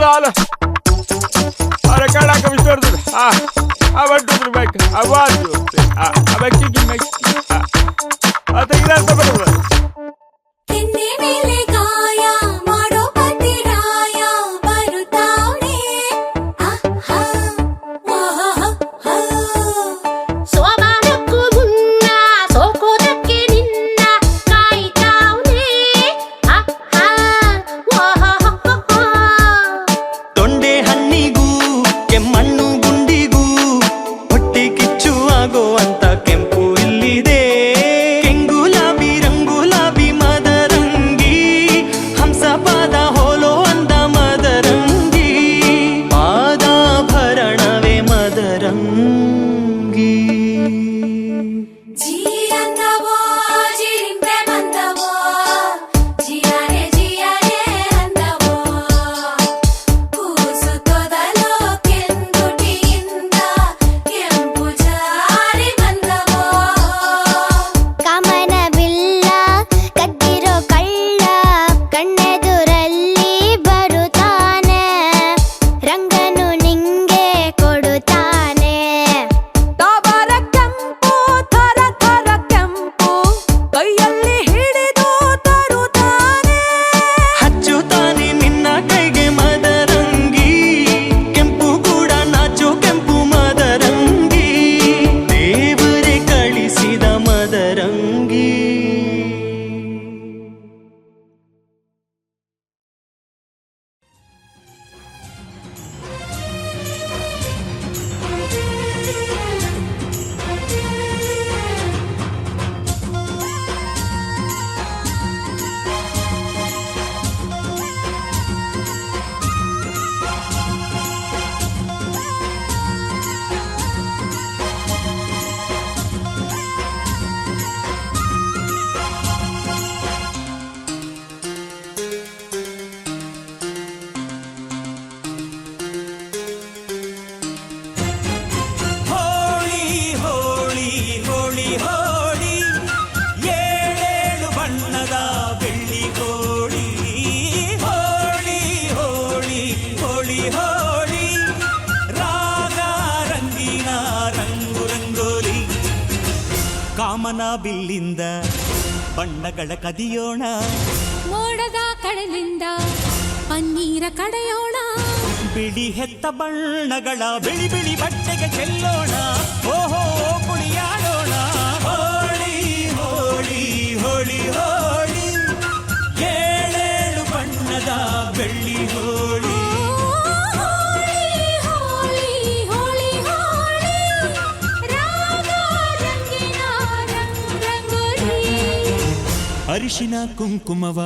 Halo. Ora caraca, mi storto. Avanti per me. Avanti. Avanti che me. Ate grazie per me. Kinni mele gaya maro patiraya barutavne. Aha. Waha. ಸೋಮಾನಕ್ಕೂ ಮುನ್ನ ಸೋಕೋದಕ್ಕೆ ನಿನ್ನ ಕಾಯ್ತಾವ್ನೆ. ತೊಂಡೆ ಹಣ್ಣಿಗೂ ಕೆಮ್ಮಣ್ಣು ಗುಂಡಿಗೂ ಹೊಟ್ಟೆ ಕಿಚ್ಚು ಆಗೋ ಅಂತ ಕೆಂಪು ಇಲ್ಲಿದೆ. ಕೆಂಗುಲಾಬಿ ರಂಗುಲಾಬಿ ಮದರಂಗಿ ಹಂಸ ಪಾದ ಹೋಲೋ ಅಂದ ಮದರಂಗಿ ಪಾದಾಭರಣವೇ ಮದರಂಗಿ. ಜಿ ಅಂದವೋ ಜಿರಿಂಪೆ ಬಂದವೋ ಜಿಯಾನೆ ಅಂದವೋ ಕೂಸು ತೊದಲೋ ಕೆಂದುಟಿಯಿಂದ ಕೆಂಪು ಜಾರಿ ಬಂದವೋ. ಕಾಮನ ಬಿಲ್ಲ ಕದ್ದಿರೋ ಕಳ್ಳ ಕಣ್ಣೆದುರಲ್ಲಿ ಬರುತ್ತಾನೆ. ರಂಗನು ನಿಂಗೆ ಕೊಡುತ್ತಾನೆ. ತಾವರ ಕೆಂಪು ಥರ ಥರ ಕೆಂಪು ಕೈಯಲ್ಲಿ ಹಿಡಿದು ತರುತ್ತಾನೆ. ಹಚ್ಚುತ್ತಾನೆ ನಿನ್ನ ಕೈಗೆ ಮದರಂಗಿ ಕೆಂಪು ಕೂಡ ನಾಚು ಕೆಂಪು ಮದರಂಗಿ ದೇವರೇ ಕಳಿಸಿದ ಮದರಂಗಿ. ಹೋಳಿ ಹೋಳಿ ಹೋಳಿ ಹೋಳಿ ಏಳೇಳು ಬಣ್ಣದ ಬೆಳ್ಳಿ ಹೋಳಿ. ಹೋಳಿ ಹೋಳಿ ಹೋಳಿ ಹೋಳಿ ರಾಗ ರಂಗಿನ ರಂಗು ರಂಗೋಲಿ. ಕಾಮನ ಬಿಲ್ಲಿಂದ ಬಣ್ಣಗಳ ಕದಿಯೋಣ. ಮೋಡದ ಕಡಲಿಂದ ಪನ್ನೀರ ಕಡೆಯೋಣ. ಬಿಳಿ ಹೆತ್ತ ಬಣ್ಣಗಳ ಬಿಳಿ ಬಿಳಿ ಬಟ್ಟೆಗೆ ಚೆಲ್ಲೋಣ. ಓಹೋ ಕುಣಿಯಾಡೋಣ. ಹೋಳಿ ಹೋಳಿ ಹೋಳಿ ಹೋಳಿ ಏಳೇಳು ಬಣ್ಣದ ಬೆಳ್ಳಿ ಹೋಳಿ. ಹೋಳಿ ಹೋಳಿ ಹೋಳಿ ಹೋಳಿ ರಾಗ ರಂಗಿನ ರಂಗೋಲಿ. ಅರಿಶಿನ ಕುಂಕುಮವ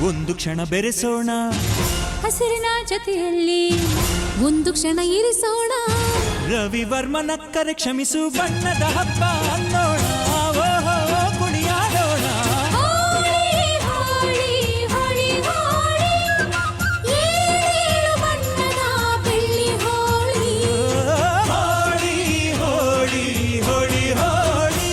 ಒಂದು ಕ್ಷಣ ಬೆರೆಸೋಣ. ಹಸಿರಿನ ಜೊತೆಯಲ್ಲಿ ಒಂದು ಕ್ಷಣ ಇರಿಸೋಣ. ರವಿವರ್ಮನಕ್ಕರೆ ಕ್ಷಮಿಸು ಬಣ್ಣದ ಹಬ್ಬ ಅನ್ನೋಣ. ಓಹೋ ಕುಣಿಯಾಡೋಣ. ಹೋಳಿ ಹೋಳಿ ಹೋಳಿ ಹೋಳಿ ಏಳೇಳು ಬಣ್ಣದ ಬೆಳ್ಳಿ ಹೋಳಿ. ಹೋಳಿ ಹೋಳಿ ಹೋಳಿ ಹೋಳಿ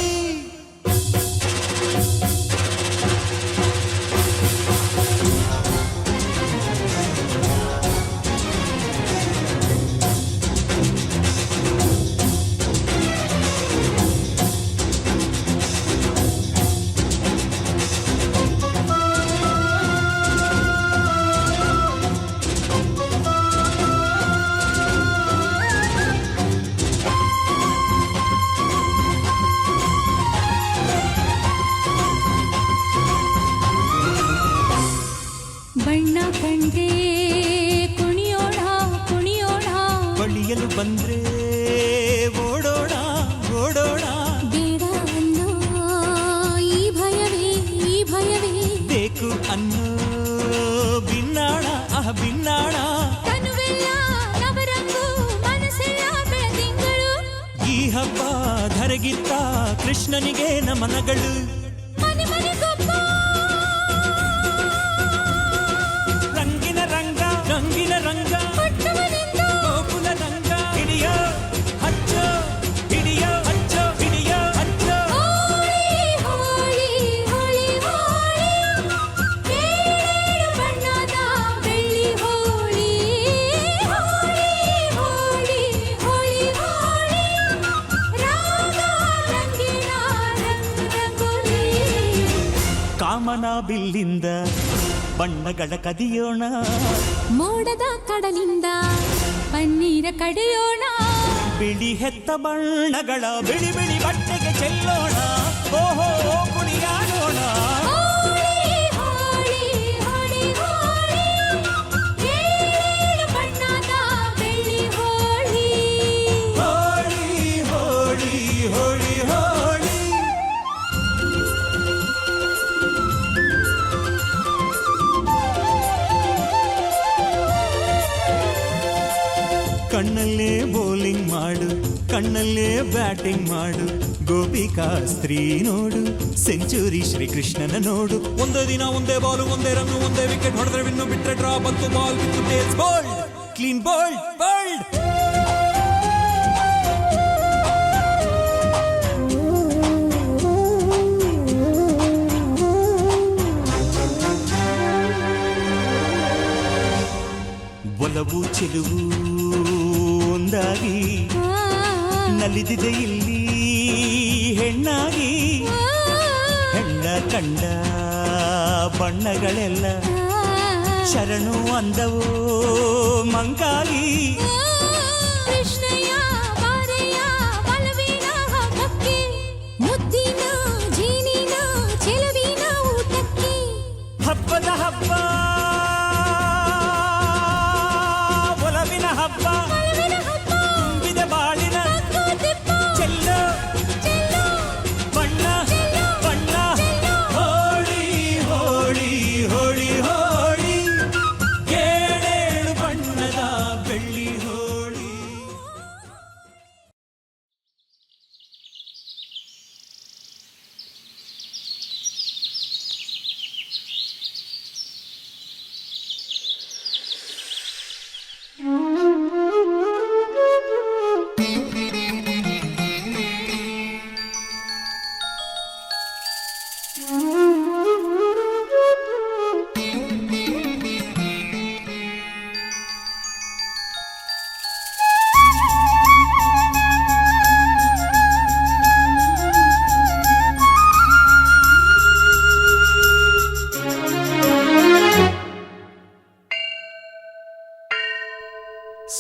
ಬಣ್ಣ ಕಂಡ್ರೆ ಕುಣಿಯೋಣ ಕುಣಿಯೋಣ. ಬಳಿಯಲು ಬಂದ್ರೆ ಓಡೋಣ ಓಡೋಣ. ಬೇಡ ಅನ್ನೋ ಈ ಭಯವೇ ಬೇಕು ಅನ್ನೋ ಬಿನ್ನಾಣ ಬಿನ್ನಾಣ. ತನುವೆಲ್ಲ ನವರಂಗು ಮನಸ್ಸೆಲ್ಲ ಬೆಳದಿಂಗಳು. ಈ ಹಬ್ಬ ಧರೆಗಿತ್ತ ಕೃಷ್ಣನಿಗೆ ನಮನಗಳು. ಮನೆ ಮನೆಗೊಬ್ಬ ರಂಗಿನ ರಂಗ ರಂಗಿನ ರಂಗ ಪಟ್ಟವನಿಂದ ಗೋಕುಲ ರಂಗ ಹಿಡಿಯೋ ಹಚ್ಚೋ ಹಿಡಿಯೋ ಹಚ್ಚೋ ಹಿಡಿಯೋ ಹಚ್ಚೋ. ಹೋಳಿ ಹೋಳಿ ಹೋಳಿ ಹೋಳಿ ಏಳೇಳು ಬಣ್ಣದ ಕಾಮನ ಬಿಲ್ಲಿಂದ ಬಣ್ಣಗಳ ಕದಿಯೋಣ, ಮೋಡದ ಕಡಲಿಂದ ಪನ್ನೀರ ಕಡಿಯೋಣ, ಬಿಳಿ ಹೆತ್ತ ಬಣ್ಣಗಳ ಬಿಳಿ ಬಿಳಿ ಬಟ್ಟೆಗೆ ಚೆಲ್ಲೋಣ, ಓಹೋ ಕುಣಿಯಾಡೋಣ. ಹೋಳಿ ಹೋಳಿ ಹೋಳಿ ಹೋಳಿ, ಏಳು ಬಣ್ಣದ ಬೆಳ್ಳಿ ಹೋಳಿ. ಹೋಳಿ ಹೋಳಿ ಹೋಳಿ ಹೋಳಿ. ಕಣ್ಣಲ್ಲೇ ಬೌಲಿಂಗ್ ಮಾಡು, ಕಣ್ಣಲ್ಲೇ ಬ್ಯಾಟಿಂಗ್ ಮಾಡು, ಗೋಪಿಕಾ ಸ್ತ್ರೀ ನೋಡು, ಸೆಂಚುರಿ ಶ್ರೀಕೃಷ್ಣನ ನೋಡು. ಒಂದೇ ದಿನ ಒಂದೇ ಬಾಲು ಒಂದೇ ರನ್ನು ಒಂದೇ ವಿಕೆಟ್ ಹೊಡೆದ್ರೆ ವಿನ್ನು, ಬಿಟ್ರೆ ಡ್ರಾ ಬಂತು ಬಾಲ್ ಬಿತ್ತು tails bold, clean bold bold. ಒಲವು ಚೆಲುವು ಒಂದಾಗಿ ನಲಿದಿದೆ ಇಲ್ಲಿ ಹೆಣ್ಣಾಗಿ, ಹೆಣ್ಣ ಕಂಡ ಬಣ್ಣಗಳೆಲ್ಲ ಶರಣು ಅಂದವೋ ಮಂಕಾಗಿ. ಕೃಷ್ಣಯ್ಯ ಬಾರಯ್ಯ ಬಲವೀನ ಹಬ್ಬಕ್ಕೆ, ಮುದ್ದಿನ ಜೀನಿನ ಚೆಲುವಿನ ಊಟಕ್ಕೆ. ಹಬ್ಬದ ಹಬ್ಬ ಒಲವಿನ ಹಬ್ಬ, ತುಂಬಿದ ಬಾಳಿನ ಚೆಲ್ಲೋ ಬಣ್ಣ ಬಣ್ಣ. ಹೋಳಿ ಹೋಳಿ ಹೋಳಿ ಹೋಳಿ, ಏಳೇಳು ಬಣ್ಣದ ಬೆಳ್ಳಿ ಹೋಳಿ.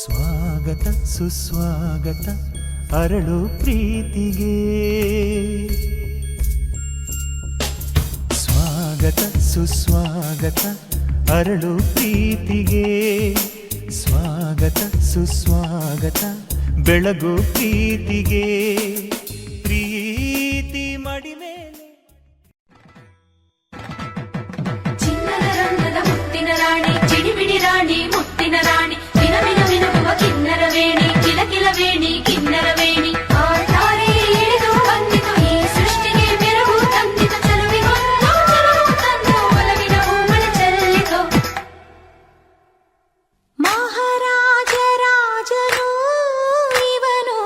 ಸ್ವಾಗತ ಸುಸ್ವಾಗತ ಅರಳು ಪ್ರೀತಿಗೆ, ಸ್ವಾಗತ ಸುಸ್ವಾಗತ ಅರಳು ಪ್ರೀತಿಗೆ, ಸ್ವಾಗತ ಸುಸ್ವಾಗತ ಬೆಳಗು ಪ್ರೀತಿಗೆ. ಪ್ರೀತಿ ಮಡಿಮೇಲೆ ಚಿನ್ನದ ರಂಗದ ಮುತ್ತಿನ ರಾಣಿ, ಚಿಡಿಬಿಡಿ ರಾಣಿ ಮುತ್ತಿನ ರಾಣಿ, ವಿನ ವಿನ ವಿನುಗುವ ಕಿನ್ನರ ವೇಣಿ, ಕಿಲ ಕಿಲ ವೇಣಿ ಕಿನ್ನರ ವೇಣಿ. ಆಟಾರೆ ಇಳಿದು ಬಂದಿತು ಈ ಸೃಷ್ಟಿಗೆ ಮೆರುಗು ತಂದಿತು, ಚಲುವಿಗೊಂದು ಚಲುವು ತಂದು ಒಲವಿನ ಹೂಮಳೆ ಚೆಲ್ಲಿತು. ಮಹಾರಾಜ ರಾಜನು ಇವನು,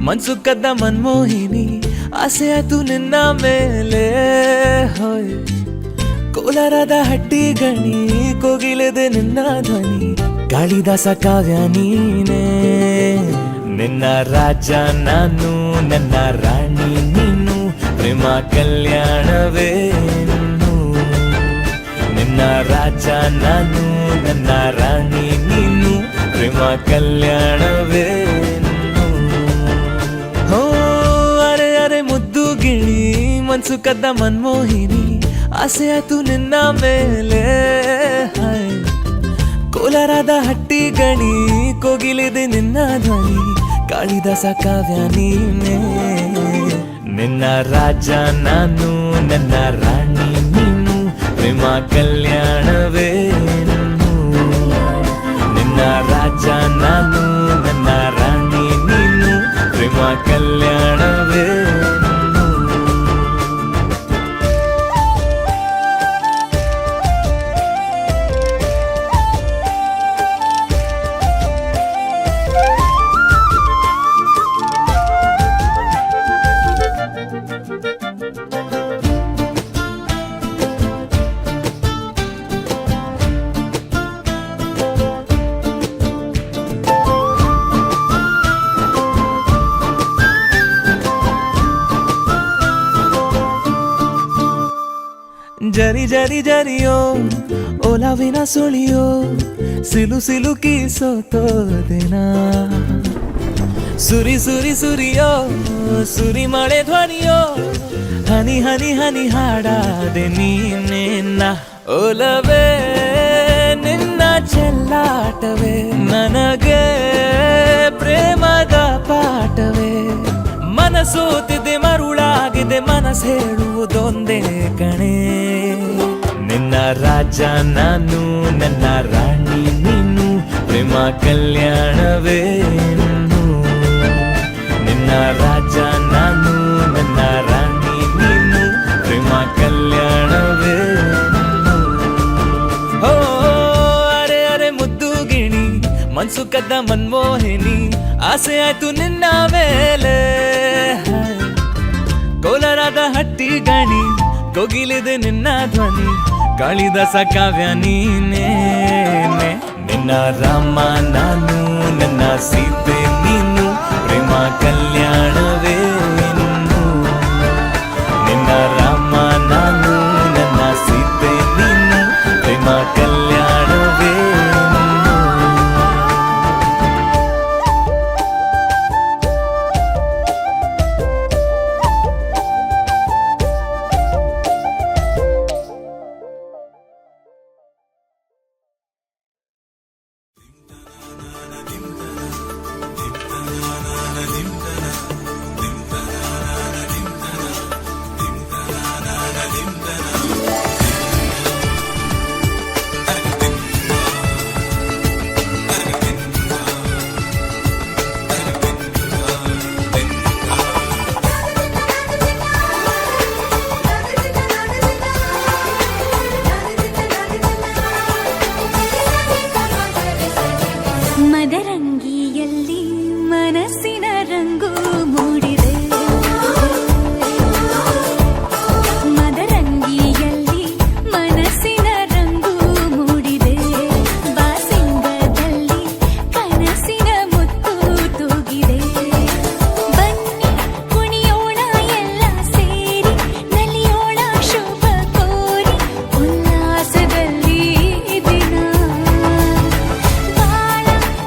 ಮನ್ಸು ಕದ್ದ ಮನ್ಮೋಹಿನಿ ಆಸೆ ಆಯ್ತು ನಿನ್ನ ಮೇಲೆ ಹೋಯ್ ಕೋಲಾರದ ಹಟ್ಟಿ ಗಣಿ ಕೋಗಿಲೆದೆ ನಿನ್ನ ಧ್ವನಿ ಕಾಳಿದಾಸ ಕಾವ್ಯ ನೀನೇ ನಿನ್ನ ರಾಜ ನಾನು ನನ್ನ ರಾಣಿ ನೀನು ಪ್ರೇಮ ಕಲ್ಯಾಣವೇನು ನಿನ್ನ ರಾಜ ನಾನು ನನ್ನ ರಾಣಿ ನೀನು ಪ್ರೇಮ ಕಲ್ಯಾಣವೇನು ಹೋ ಅರೆ ಅರೆ ಮುದ್ದು ಗಿಳಿ ಮನ್ಸು ಕದ್ದ ಮನ್ಮೋಹಿನಿ ಆಸೆ ಆಯ್ತು ನಿನ್ನ ಮೇಲೆ ಹಾಯ್ ಕೋಲಾರದ ಹಟ್ಟಿ ಗಣಿ ಕೋಗಿಲಿದೆ ನಿನ್ನ ಧ್ವನಿ ಕಾಳಿದಾಸ ಕಾವ್ಯ ನೀನೇ ನಿನ್ನ ರಾಜ ನಾನು ನನ್ನ ರಾಣಿ ನೀನು ಪ್ರೇಮ ಕಲ್ಯಾಣವೇನು ನಿನ್ನ ರಾಜ ನಾನು ನನ್ನ ರಾಣಿ ನೀನು ಪ್ರೇಮ ಕಲ್ಯಾಣವೇನು ಜರಿ ಜರಿ ಜರಿಯೋ ಓಲಾವಿನ ಸುಳಿಯೋ ಸಿಲು ಸಿಲುಕಿ ಸೋತೋದೆನ ಸುರಿ ಸುರಿ ಸುರಿಯೋ ಸುರಿ ಮಳೆ ಧ್ವನಿಯೋ ಹನಿ ಹನಿ ಹನಿ ಹಾಡಾದೆ ನೀನೇನ ಓಲವೇ ನಿನ್ನ ಚೆಲ್ಲಾಟವೇ ನನಗೆ ಪ್ರೇಮದ ಪಾಠವೇ ಮನಸೋತಿದೆ ಮರುಳಾಗಿದೆ ಮನಸ್ಸು ಹೇಳುವುದೊಂದೇ ಕಣೆ ನಿನ್ನ ರಾಜ ನಾನು ನನ್ನ ರಾಣಿ ನೀನು ಪ್ರೇಮ ಕಲ್ಯಾಣವೇನು ನಿನ್ನ ರಾಜ ನಾನು ನನ್ನ ರಾಣಿ ನೀನು ಪ್ರೇಮ ಕಲ್ಯಾಣವೇನು ಹೋ ಅರೆ ಅರೆ ಮುದ್ದು ಗಿಣಿ ಮನ್ಸು ಕದ್ದ ಮನ್ಮೋಹಿನಿ ಆಸೆ ಆಯ್ತು ನಿನ್ನ ಮೇಲೆ ಕೋಲಾರದ ಹಟ್ಟಿ ಗಣಿ ಕೋಗಿಲಿದೆ ನಿನ್ನ ಧ್ವನಿ ಕಾಳಿದಾಸ ಕಾವ್ಯ ನೀನೇ ನಿನ್ನ ರಾಮ ನಾನು ನನ್ನ ಸೀತೆ ನೀನು ಪ್ರೇಮ ಕಲ್ಯಾಣವೇನು ನಿನ್ನ ರಾಮ ನಾನು ನನ್ನ ಸೀತೆ ನೀನು ಪ್ರೇಮ ಕಲ್ಯಾಣವೇನು ಮದರಂಗಿಯಲ್ಲಿ ಮನಸ್ಸಿನ ರಂಗು ಮೂಡಿದೆ ಮದರಂಗಿಯಲ್ಲಿ ಮನಸ್ಸಿನ ರಂಗು ಮೂಡಿದೆ ಬಾಸಿಂಗದಲ್ಲಿ ಕನಸಿನ ಮುತ್ತು ತೂಗಿದೆ ಬನ್ನಿ ಕುಣಿಯೋಣ ಎಲ್ಲ ಸೇರಿ ನಲಿಯೋಣ ಶುಭ ಕೋರಿ ಉಲ್ಲಾಸದಲ್ಲಿ ದಿನ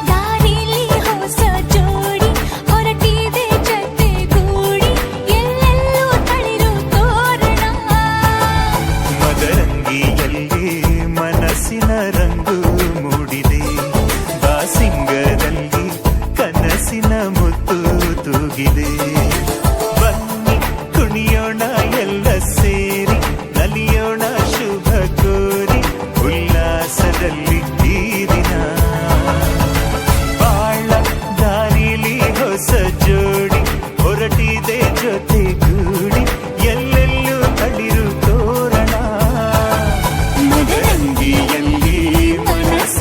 ದಾರಿಲಿ ಹೊಸ ಜೋಡಿ ಹೊರಟಿದೆ ಜೊತೆಗೂಡಿ ಎಲ್ಲೆಲ್ಲೂ ತಳಿರು ತೋರಣ ಮದರಂಗಿಯಲ್ಲಿ ಮನಸ್ಸಿನ ರಂಗು ಮೂಡಿದೆ ಬಾಸಿಂಗದಲ್ಲಿ ಕನಸಿನ ಮುತ್ತು ತೂಗಿದೆ ಬನ್ನಿ ಕುಣಿಯೋಣ ಎಲ್ಲ ಸೇರಿ ನಲಿಯೋಣ ಶುಭ ಕೋರಿ ಉಲ್ಲಾಸದಲ್ಲಿ ಈ ದಿನ ಬಾಳ ದಾರಿಲಿ ಹೊಸ ಜೋಡಿ ಹೊರಟಿದೆ ಜೊತೆಗೂಡಿ ಎಲ್ಲೆಲ್ಲೂ ತಳಿರು ತೋರಣ ಮದರಂಗಿಯಲ್ಲಿ ಮನಸ್ಸಿನ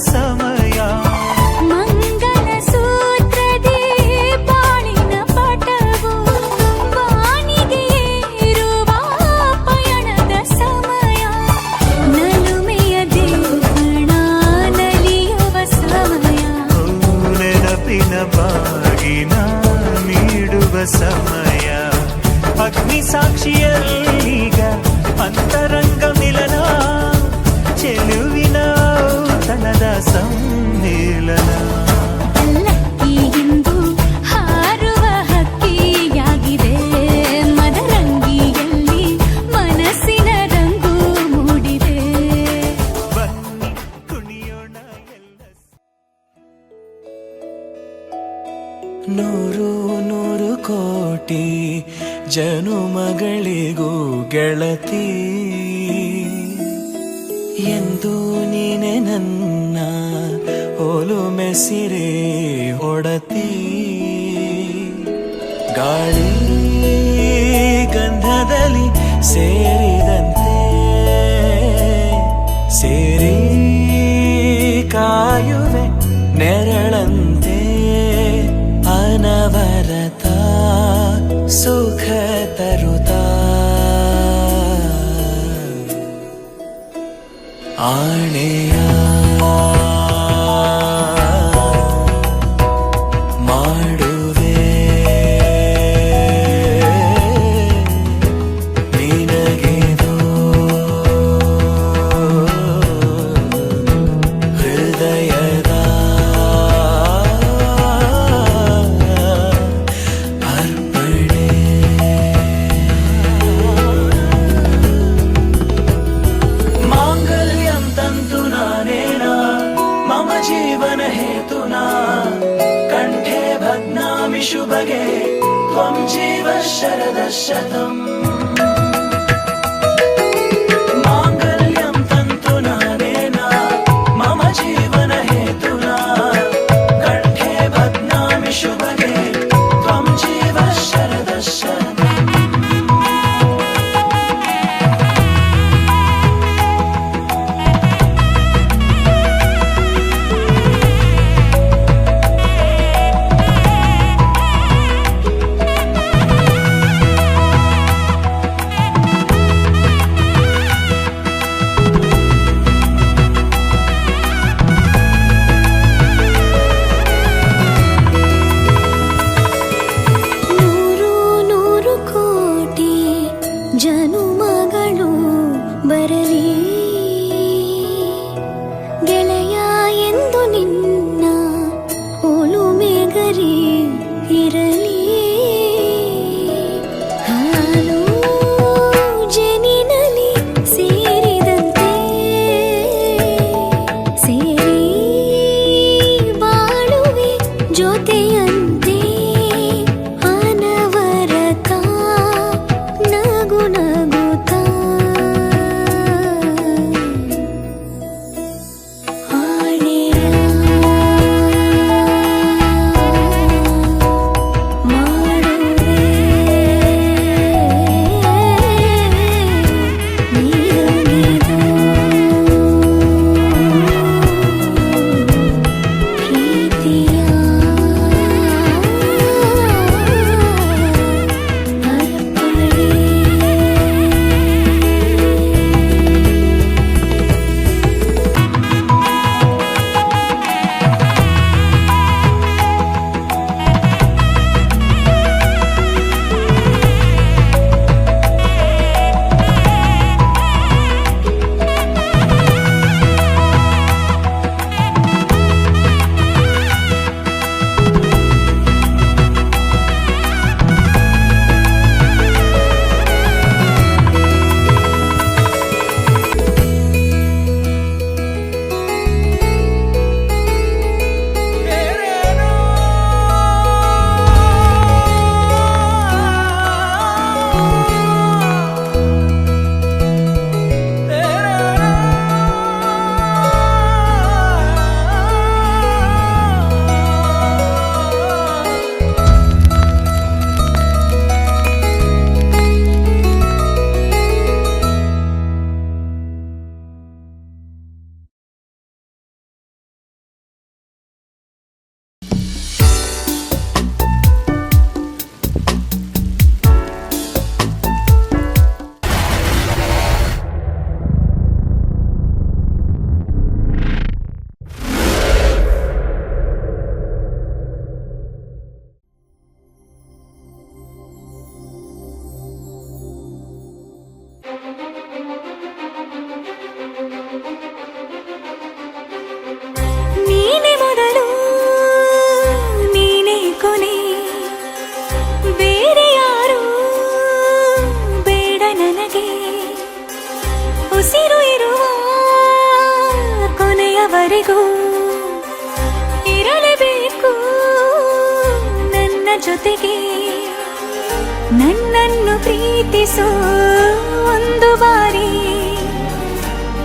ಸಮಯ. ಮಂಗಲ ಸೂತ್ರದಿ ಬಾಳಿನ ಪಾಠವು ಬಾನಿಗೆ ಏರುವ ಪಯಣದ ಸಮಯ. ನಲುಮೆಯ ದೇವಣ ನಲಿಯುವ ಸಮಯ. ನೆನಪಿನ ಬಾಗಿನ ನೀಡುವ ಸಮಯ. ಅಗ್ನಿ ಸಾಕ್ಷಿಯಲ್ಲೀಗ ಅಂತರಂಗ ಮಿಲನ. ಚೆಲುವಿನ ತನದ ಸಮ್ಮಿಲನ. ಲಕ್ಕಿಯೆಂದು ಹಾರುವ ಹಕ್ಕಿಯಾಗಿದೆ. ಮದರಂಗಿಯಲ್ಲಿ ಮನಸ್ಸಿನ ರಂಗು ಮೂಡಿದೆ. ಬನ್ನಿ ಕುಣಿಯೋಣ ಎಲ್ಲ. ನೂರು ನೂರು ಕೋಟಿ ಜನುಮಗಳಿಗೂ ಗೆಳತಿ ಎಂದು ನೀನೆ ನನ್ನ ಒಲುಮೆ ಸಿರೆ ಒಡತಿ. ಗಾಳಿ ಗಂಧದಲ್ಲಿ ಸೇರಿದಂತೆ ಸೇರಿ ಕಾಯುವೆ ನೆರಳಂತೆ. ಅನವರತ ಸುಖ ತರುತ್ತಾ ಆಣೆಯ ಮಾಡುವೆ ನಿನಗೆದು ಹೃದಯದ ಅರ್ಪಣೆ. ಮಾಂಗಲ್ಯಂ ತಂತು ನಾನೇನ ಮಮ ಜೀವನ ಹೇತುನಾ. ಕಂಠೆ ಭಗ್ನಾಮಿ ಶುಭಗೆ ತ್ವಂ ಜೀವ ಶರದ ಶತಂ. ಮಾಂಗಲ್ಯಂ ತಂತು ನಾನೇನ ಮಮ ಜೀವನ ಹೇತುನಾ. ಕಂಠೆ ಭಗ್ನಾಮಿ ಶುಭಗೆ ತ್ವಂ ಜೀವ ಶರದ ಶತಂ. ಸಾಯುವವರೆಗೂ ಇರಲೇಬೇಕು ನನ್ನ ಜೊತೆಗೆ. ನನ್ನನ್ನು ಪ್ರೀತಿಸೋ ಒಂದು ಬಾರಿ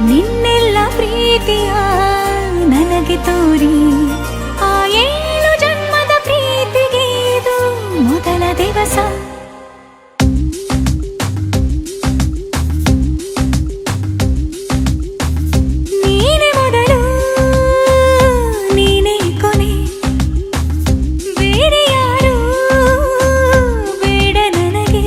ನಿನ್ನೆಲ್ಲ ಪ್ರೀತಿಯ ನನಗೆ ತೋರಿ. ಆ 7 ಜನ್ಮದ ಪ್ರೀತಿಗೆ ಇದು ಮೊದಲ ದಿವಸ. ನೀನೇ ಮೊದಲು ನೀನೇ ಕೊನೆ, ಬೇರೆ ಯಾರು ಬೇಡ ನನಗೆ.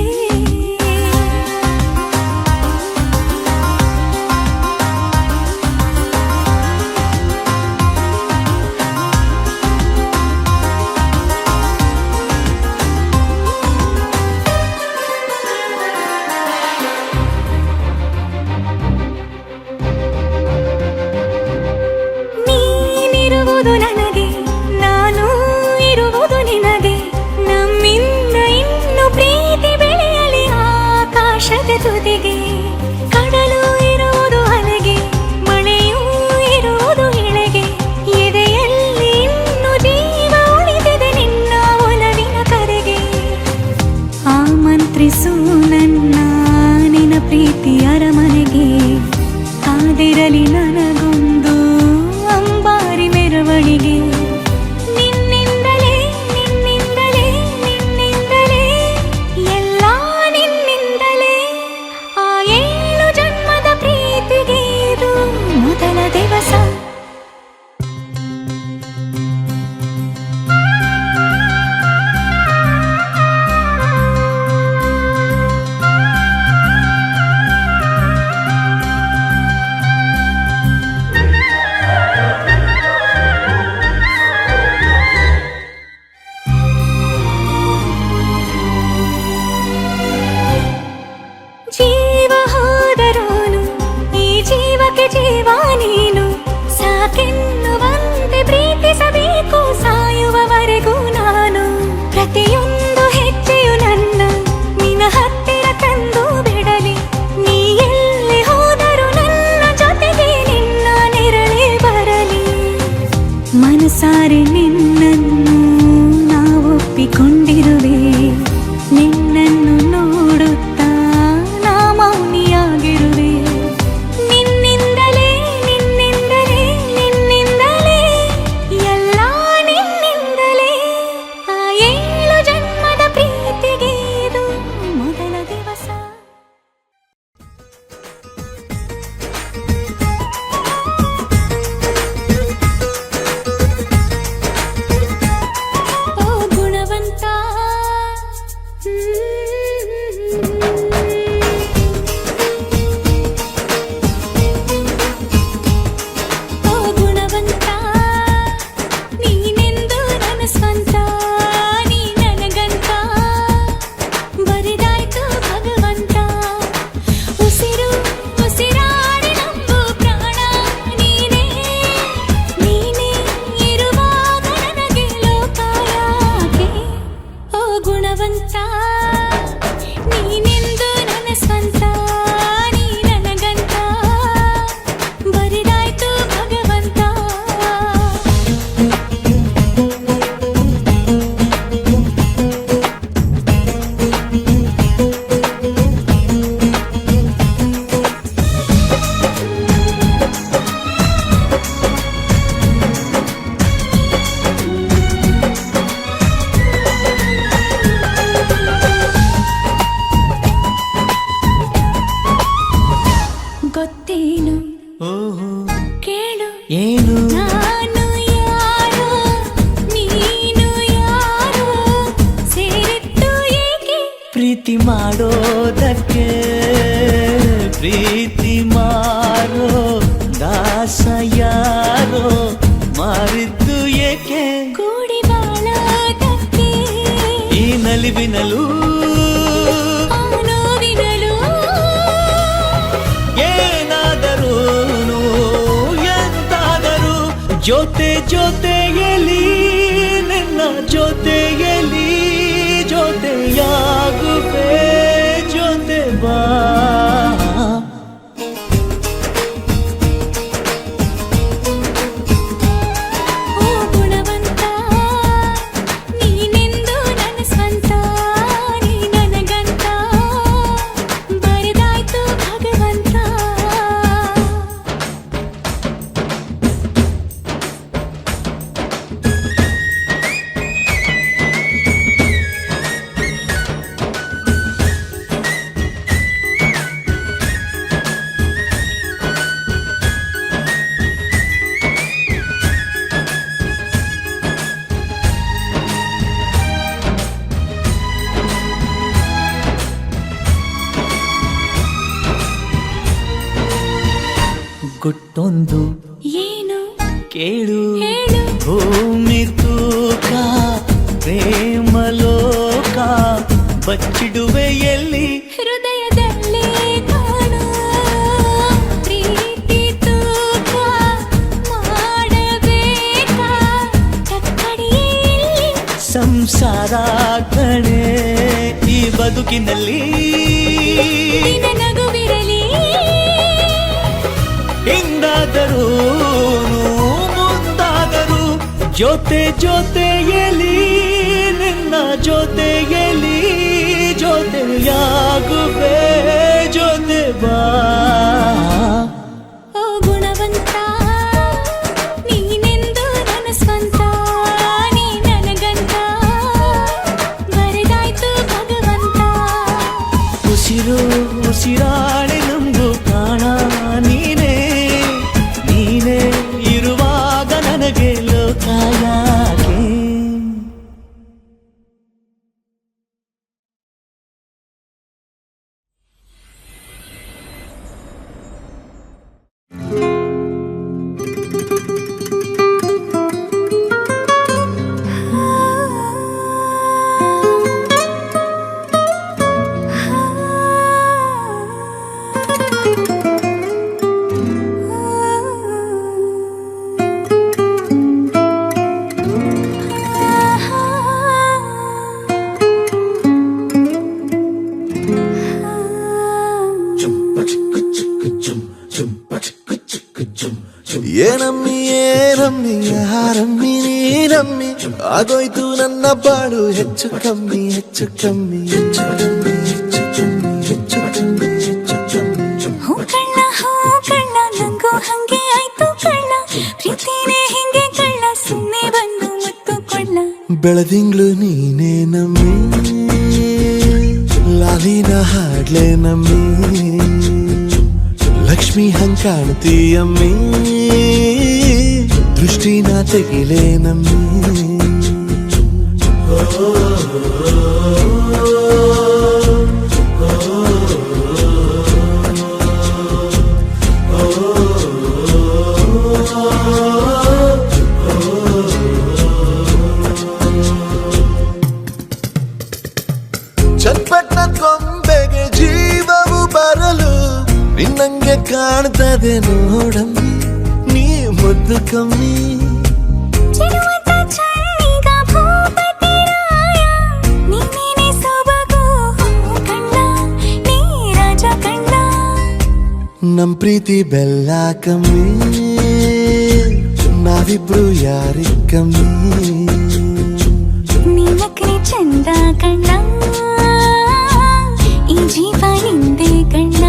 ನೀನಿರುವುದು ನನಗೆ, ನಾನು ಇರುವುದು ನಿನಗೆ. ನಮ್ಮಿಂದ ಇನ್ನು ಪ್ರೀತಿ ಬೆಳೆಯಲಿ ಆಕಾಶದ ತುದಿಗೆ. ಕಡಲು ಇರುವುದು ಅಲೆಗೆ, ಮಳೆಯೂ ಇರುವುದು ಇಳೆಗೆ. ಎದೆಯಲ್ಲಿ ಇನ್ನು ಜೀವ ಉಳಿದಿದೆ ನಿನ್ನ ಒಲವಿನ ಕರೆಗೆ. ಆಮಂತ್ರಿಸು ನನ್ನ ನಿನ್ನ ಪ್ರೀತಿ ಅರಮನೆಗೆ. ಕಾದಿರಲಿ ನನಗೊಂದು ಅಂಬಾರಿ ಮೆರವಣಿಗೆ. ನಿನ್ನಿಂದಲೇ ನಿನ್ನಿಂದಲೇ ನಿನ್ನಿಂದಲೇ ಎಲ್ಲ ನಿನ್ನಿಂದಲೇ. ಆ 7 ಜನ್ಮದ ಪ್ರೀತಿಗೆ ಇದು ಮೊದಲ ದಿವಸ. ಜೀವ ಹೋದರೋನು ಈ ಜೀವಕ್ಕೆ ಜೀವ ನೀನು. ಸಾಕೆನ್ನುವಂತೆ ಪ್ರೀತಿಸಬೇಕು ಸಾಯುವವರೆಗೂ ನಾನು. ಪ್ರತಿಯೊಂದು ಹೆಜ್ಜೆಯು ನನ್ನ ನಿನ್ನ ಹತ್ತಿರ ತಂದು ಬಿಡಲಿ. ನೀ ಎಲ್ಲಿ ಹೋದರೂ ನನ್ನ ಜೊತೆಗೆ ನಿನ್ನ ನೆರಳೇ ಬರಲಿ. ಮನಸಾರೆ ನಿನ್ನನ್ನು ನಾವೊಪ್ಪಿಕೊಂಡಿರುವೆ. ನಿನ್ನನ್ನು ನೋಡುತ್ತಾ ನಾ ಮೌನಿಯಾಗಿರುವೆ. ನಿನ್ನಿಂದಲೇ ನಿನ್ನಿಂದಲೇ ನಿನ್ನಿಂದಲೇ ಎಲ್ಲ ನಿನ್ನಿಂದಲೇ. ಆ 7 ಜನ್ಮದ ಪ್ರೀತಿಗೆ ಇದು ಮೊದಲ ದಿವಸ. ಓ ಗುಣವಂತ, ಓ ಗುಣವಂತ, ನೀನೆಂದು ನನ್ನ ಸ್ವಂತ. ನೀ ನನಗಂತ ಬರಿದಾಯ್ತು ಭಗವಂತ. ಉಸಿರು ಉಸಿರಾಡಿ ನಂಬು ಪ್ರಾಣ ನೀನೇ. ನೀನೇ ಇರುವಾಗ ನನಗೆ ಲೋಕ ಯಾಕೆ. ಓ ಗುಣವಂತ, ನೀನೆಂದು ನನ್ನ ಸ್ವಂತ. ನೀ ನನಗಂತ ಬರಿದಾಯ್ತು ಭಗವಂತ. ಗೊತ್ತೇನು ಓಹೋ ಕೇಳು, ಏನು ನಾನು ಯಾರೋ ನೀನು ಯಾರೋ ಸೇರಿದ್ದು ಏಕೆ. ಪ್ರೀತಿ ಮಾಡೋದಕ್ಕೆ ಪ್ರೀತಿ ಮಾರೋ ದಾಸ ಯಾರೋ ಮಾರಿದ್ದು ಏಕೆ. ಕೂಡಿ ಬಾಳೋದಕ್ಕೆ ಈ ನಲಿವಿನಲು ಆ ನೋವಿನಲು ಏನಾದರೂನು ಎಂತಾದರೂ ಜೊತೆ ಜೊತೆಯಲ್ಲಿ ನಿನ್ನ ಜೊತೆಯಲ್ಲಿ ಜೊತೆಯಾಗುವೆ. ಜೊತೆ ಬಾ ಒಂದು ಏನು ಕೇಳು ಹೇಳು ಭೂಮಿ ತೂಕ ಪ್ರೇಮಲೋಕ ಬಚ್ಚಿಡುವೆ ಎಲ್ಲಿ ಹೃದಯದಲ್ಲಿ ಕಾಣು ಪ್ರೀತಿ ತೂಕ ಮಾಡಬೇಕಾ ಚಕ್ಕಡಿಯಲ್ಲಿ ಸಂಸಾರ ಕಣೆ ಈ ಬದುಕಿನಲ್ಲಿ ನಿನ್ನ ನಗುವಿರಲಿ ಹಿಂದಾದರೂ ಮುಂದಾದರೂ ಜೊತೆ ಜೊತೆಯಲಿ ನಿನ್ನ ಜೊತೆಯಲಿ ಜೊತೆಯಾಗುವೆ ಜೊತೆ ಬಾ ಓ ಗುಣವಂತ ನೀನೆಂದು ನನ್ನ ಸ್ವಂತ ನೀ ನನಗಂತ ಬರೆದಾಯ್ತು ಭಗವಂತ ಉಸಿರು ಉಸಿರಾಡಿ ನಮ್ದು ಕಾಣ ನೀನೇ ನೀನೇ ಇರುವಾಗ ನನಗೆ ಲೋಕ ಯಾಕೆ ಏನಮ್ಮಿ ಏನಮ್ಮಿ ಯಾರಮ್ಮಿ ನೀನಮ್ಮಿ ಆಗೋಯ್ತು ನನ್ನ ಬಾಳು ಹೆಚ್ಚು ಕಮ್ಮಿ ಹೆಚ್ಚು ಕಮ್ಮಿ ಹೆಚ್ಚು ಕಮ್ಮಿ ಹೆಚ್ಚು ಕಮ್ಮಿ ಹೆಚ್ಚು ಕಮ್ಮಿ ಹೆಚ್ಚು ಕಮ್ಮಿ ಹೂ ಕಳ್ಳ ನಂಗೂ ಹಂಗೆ ಆಯ್ತು ಕಳ್ಳ ಪ್ರೀತಿನೇ ಹಿಂಗೆ ಕಳ್ಳ ಸುಮ್ಮನೆ ಬಂದು ಮುತ್ತು ಕೊಳ್ಳ ಬೆಳದಿಂಗ್ಳು ನೀನೇ ನಮ್ಮಿ ಲಾಲಿನ ಹಾಡ್ಲೆ ನಮ್ಮಿ ಲಕ್ಷ್ಮಿ ಹಂಗ್ ಕಾಣ್ತೀಯಮ್ಮಿ ದೃಷ್ಟಿನ ತೆಗಿಲೆ ನಮ್ಮಿ ಚಟ್ಪಟ್ನ ಕೊಂಬೆಗೆ ಜೀವವು ಬರಲು ನಿನ್ನಂಗೆ ಕಾಣ್ತದೆ ನೋಡಮ್ಮಿ ನೀ ಮುದ್ದು ಕಮ್ಮಿ ಚೆಲುವಂತ ಚಳ್ಳಿಗ ಭೂಪತಿ ರಾಯ ನೀನೇನೆ ಸೊಬಗು ಕಣ್ಣ ನೀ ರಾಜ ಕಣ್ಣ ನಮ್ ಪ್ರೀತಿ ಬೆಲ್ಲ ಕಮ್ಮಿ ನಾವಿಬ್ರು ಯಾರಿ ಕಮ್ಮಿ ನೀಲಕ್ರೆ ಚಂದ ಕಣ್ಣ ಈ ಜೀವ ನಿಂದೆ ಕಣ್ಣ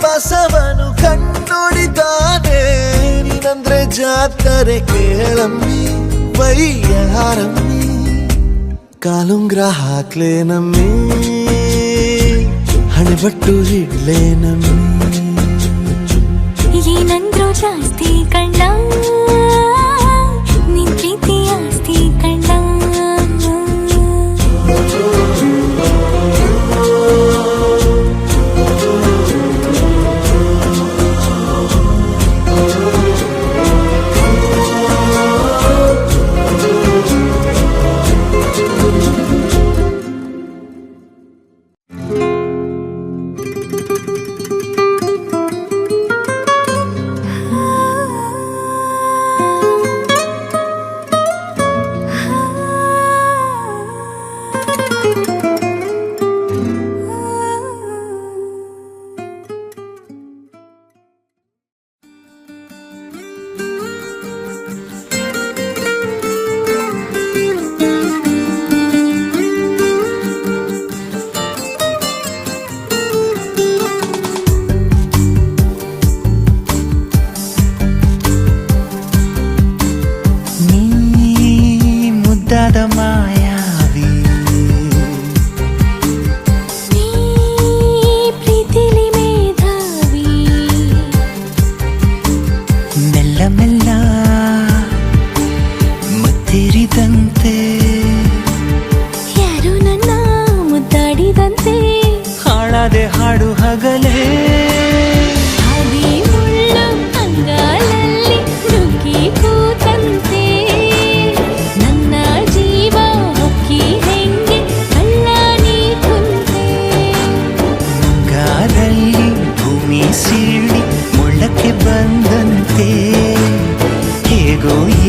ಬಸವನು ಕಣ್ಣೊಡಿತಾನೆ ನೀನಂದ್ರೆ ಜಾತ್ರೆ ಕೇಳಮ್ಮಿ ವೈಯಾರಮ್ಮಿ ಕಾಲುಂಗ್ರ ಹಾಕ್ಲೆ ನಮ್ಮಿ ಹಣೆಬಟ್ಟು ಇಡ್ಲೆ ನಮ್ಮಿ ಏನಂದ್ರು ಜಾಸ್ತಿ ಕಣ್ಣ ನಿನ್ ಪ್ರೀತಿ ಆಸ್ತಿ ಕಣ್ಣ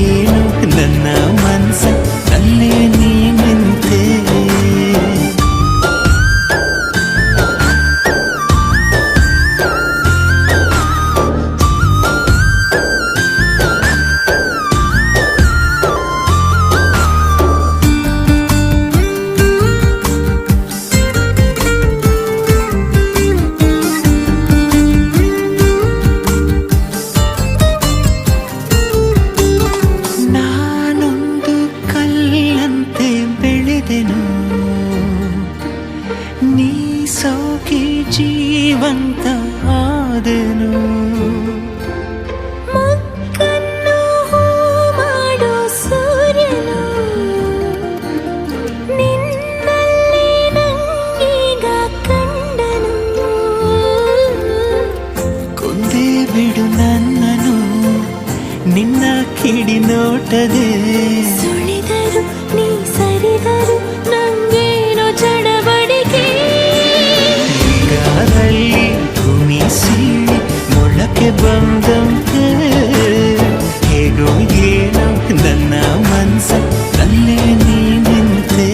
ಏನು ನನ್ನ ಮನಸ ಅಲ್ಲೇ ನೀ ನಿಂತೆ ನಾನೊಂದು ಕಲ್ಲಂತೆ ಬೆಳೆದೆನು ನೀ ಸೋಕಿ ಜೀವಂತ ಆದೆನು ಮಕ್ಕನ್ನು ಹೂ ಮಾಡೋ ಸೂರ್ಯನು ನಿನ್ನಲ್ಲಿ ನಂಗೀಗ ಕಂಡನು ಕೊಂದೇ ಬಿಡು ನನ್ನನು ನಿನ್ನ ಕಿಡಿ ನೋಟದೆ ಸುಳಿದರು ನೀ ಸರಿದರು ನಂಗೇನೋ ಚಡಬಡಿಕೆ ಈಗಾದಲ್ಲಿ ಭೂಮಿ ಸೀಳಿ ಮೊಳಕೆ ಬಂದಂತೆ ಹೇಗೋ ಏನೋ ನನ್ನ ಮನಸ ಅಲ್ಲೇ ನೀ ನಿಂತೆ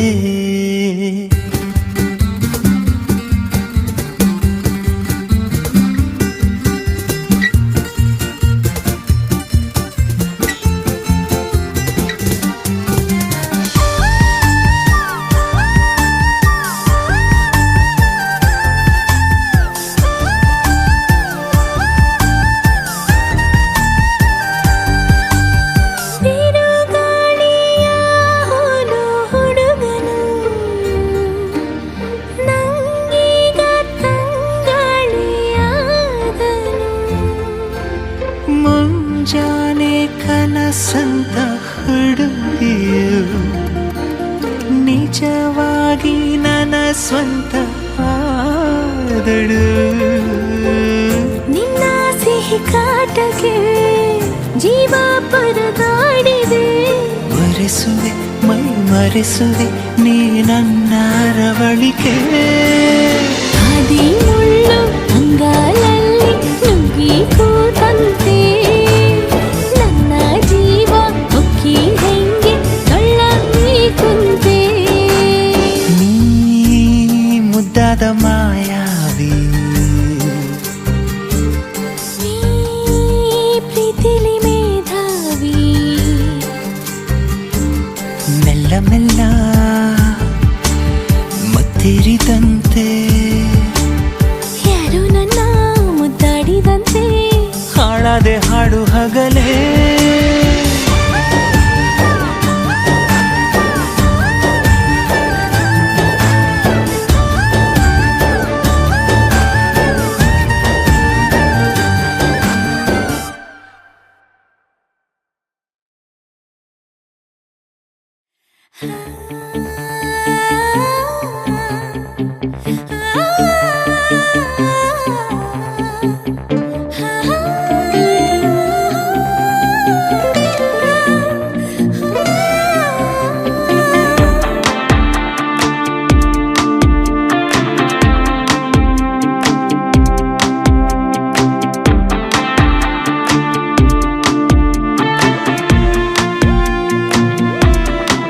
ಬಿರುಗಾಳಿಯ ಹೋಲು ಹುಡುಗನು ನಂಗೀಗ ತಂಗಾಳಿಯಾದನು ಮುಂಜಾನೆ ಕನಸಂತ ಹುಡುಗಿಯು ನಿಜವಾಗಿ ನನ್ನ ಸ್ವಂತ ಆದಳು ನಿನ್ನ ಸಿಹಿ ಕಾಟಕ್ಕೆ ಜೀವ ಪರದಾಡಿದೆ ಮರೆಸುವೆ ಮೈ ಮರೆಸುವೆ ನೀ ನನ್ನ ರವಳಿಕೆ ಹಾದಿ ಮುಳ್ಳು ಅಂಗಾಲಲ್ಲಿ ನುಗ್ಗಿ ಕೂತಂತೆ ನನ್ನ ಜೀವ ಹೊಕ್ಕಿ ಹೆಂಗೆ ಕಳ್ಳಾಗಿ ಕುಂತೆ ನೀ ಮುದ್ದಾದ ಮಾಯಾವಿ ನೀ ಪ್ರೀತಿಲಿ ಮೇಧಾವಿ ಮೆಲ್ಲ ಮೆಲ್ಲ ಮತ್ತಿರಿದಂತೆ ಯಾರು ನನ್ನ ಮುದ್ದಾಡಿದಂತೆ ಹಾಳಾದೆ ಹಾಡು ಹಗಲೇ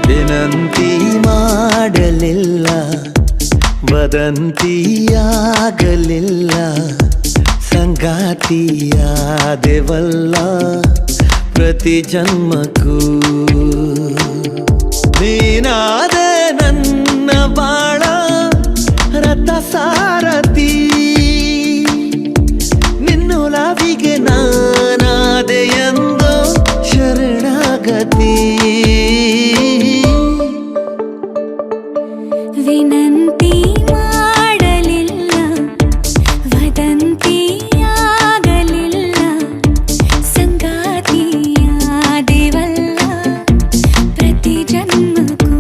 ವಿನಂತಿ ಮಾಡಲಿಲ್ಲ ವದಂತಿಯಾಗಲಿಲ್ಲ ಸಂಗಾತಿಯಾದೆವಲ್ಲ ಪ್ರತಿ ಜನ್ಮಕ್ಕೂ ನೀನಾದೆ ನನ್ನ ಬಾಳ ರಥ ಸಾರಥಿ ನಿನ್ನೊಲವಿಗೆ ನಾನಾದೆ ಎಂದು ಶರಣಾಗತಿ ವಿನಂತಿ ಮಾಡಲಿಲ್ಲ ವದಂತಿಯಾಗಲಿಲ್ಲ ಸಂಗಾತಿಯಾದೆವಲ್ಲ ಪ್ರತಿ ಜನ್ಮಕ್ಕೂ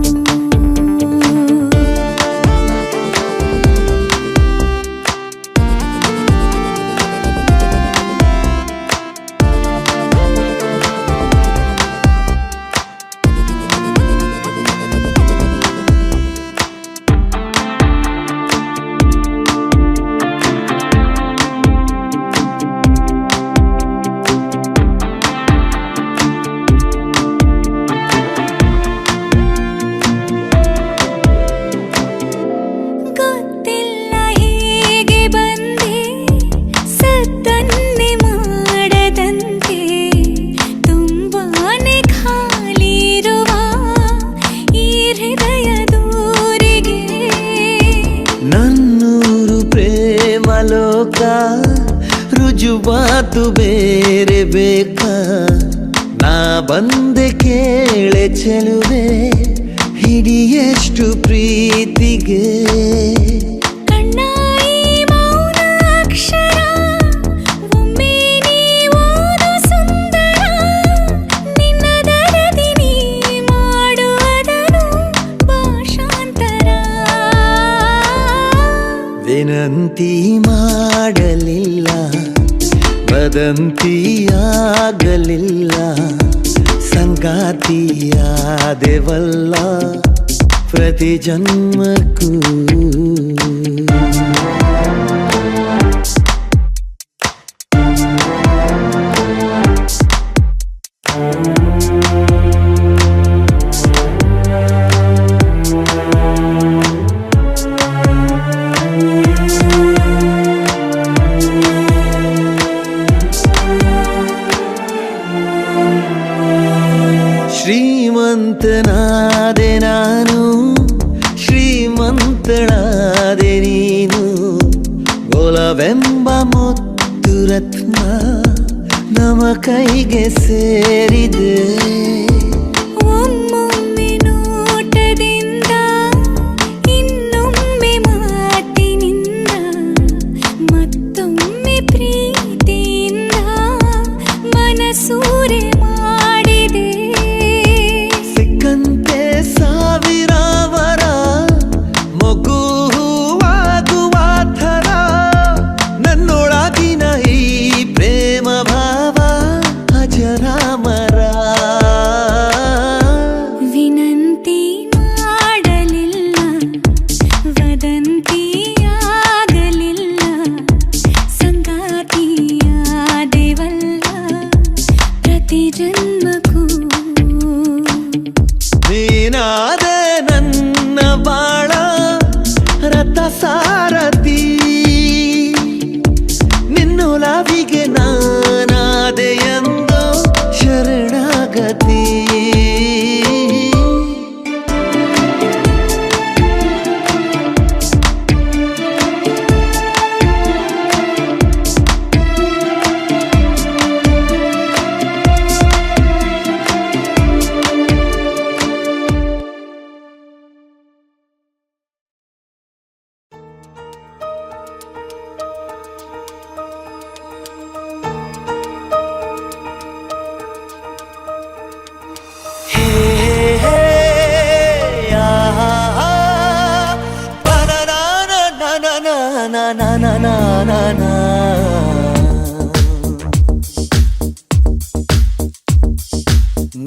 ಮಾತು ಬೇರೆ ಬೇಕಾ ನಾ ಬಂದೆ ಕೇಳೆ ಚೆಲುವೆ ಹಿಡಿಯಷ್ಟು ಪ್ರೀತಿಗೆ ಕಣ್ಣಾಯಿ ಮೌನ ಅಕ್ಷರ ಒಮ್ಮೆ ನೀವೋದು ಸುಂದರ ನಿನ್ನ ದರದಿ ನೀ ಮಾಡುವುದನು ಭಾಷಾಂತರ ವಿನಂತಿ ಮಾಡಲಿಲ್ಲ ವದಂತಿಯಾಗಲಿಲ್ಲ ಸಂಗಾತಿಯಾದೆವಲ್ಲ ಪ್ರತಿ ಜನ್ಮಕ್ಕೂ ಶ್ರೀಮಂತನಾದೆ ನಾನು ಶ್ರೀಮಂತಳಾದೆ ನೀನು ಒಲವೆಂಬ ಮುತ್ತು ರತ್ನ ನಮ ಕೈಗೆ ಸೇರಿದೆ ಒಮ್ಮೊಮ್ಮೆ ನೋಟದಿಂದ ಇನ್ನೊಮ್ಮೆ ಮಾತಿನಿಂದ ಮತ್ತೊಮ್ಮೆ ಪ್ರೀತಿಯಿಂದ ಮನಸೂರೆ ಮಾಡಿದೆ ಸಿಕ್ಕಂತೆ ಸಾವಿರ ವರ ಮಗು ಹೂವಾಗುವ ಥರ ನನ್ನೊಳಗಿನ ಈ ಪ್ರೇಮ ಭಾವ ಅಜರಾಮರ ವಿನಂತಿ ಮಾಡಲಿಲ್ಲ ವದಂತಿಯಾಗಲಿಲ್ಲ ಸಂಗಾತಿಯಾದೆವಲ್ಲ ಪ್ರತಿ ಜನ್ಮಕ್ಕೂ ನೀನಾದೆ ನನ್ನ ಬಾಳ ರಥ ಸಾರಥಿ ನಿನ್ನೊಲವಿಗೆ ನಾನಾದೆ ಎಂದು ಶರಣಾಗತಿ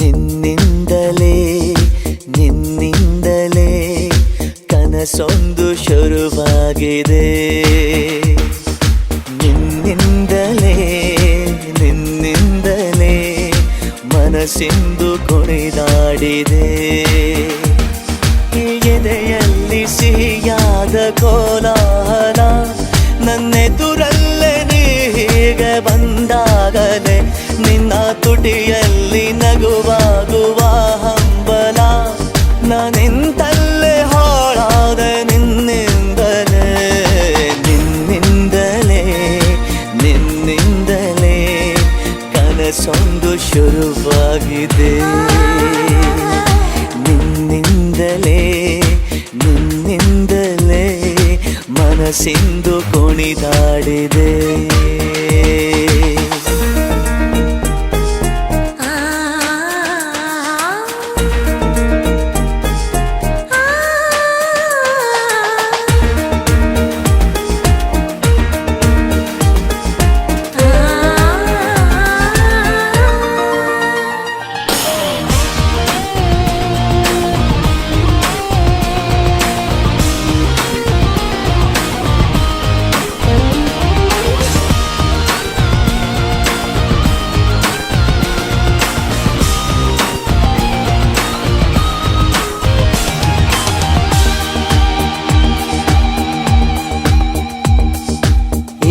ನಿನ್ನಿಂದಲೇ ನಿನ್ನಿಂದಲೇ ಕನಸೊಂದು ಶುರುವಾಗಿದೆ ನಿನ್ನಿಂದಲೇ ನಿನ್ನಿಂದಲೇ ಮನಸ್ಸಿಂದು ಕುಣಿದಾಡಿದೆ ಎದೆಯಲ್ಲಿ ಸಿಹಿಯಾದ ಕೋಲಾಹಲ ನನ್ನೆದುರಲ್ಲೇ ನೀ ಹೀಗೆ ಬಂದಾಗಲೇ ನಿನ್ನ ತುಟಿಯಲ್ಲಿ ನಗುವಾಗುವ ಹಂಬಲ ನಾನಿಂತಲ್ಲೇ ಹಾಳಾದೆ ನಿನ್ನಿಂದಲೇ ನಿನ್ನಿಂದಲೇ ನಿನ್ನಿಂದಲೇ ಕನಸೊಂದು ಶುರುವಾಗಿದೆ ನಿನ್ನಿಂದಲೇ ನಿನ್ನಿಂದಲೇ ಮನಸ್ಸಿಂದು ಕುಣಿದಾಡಿದೆ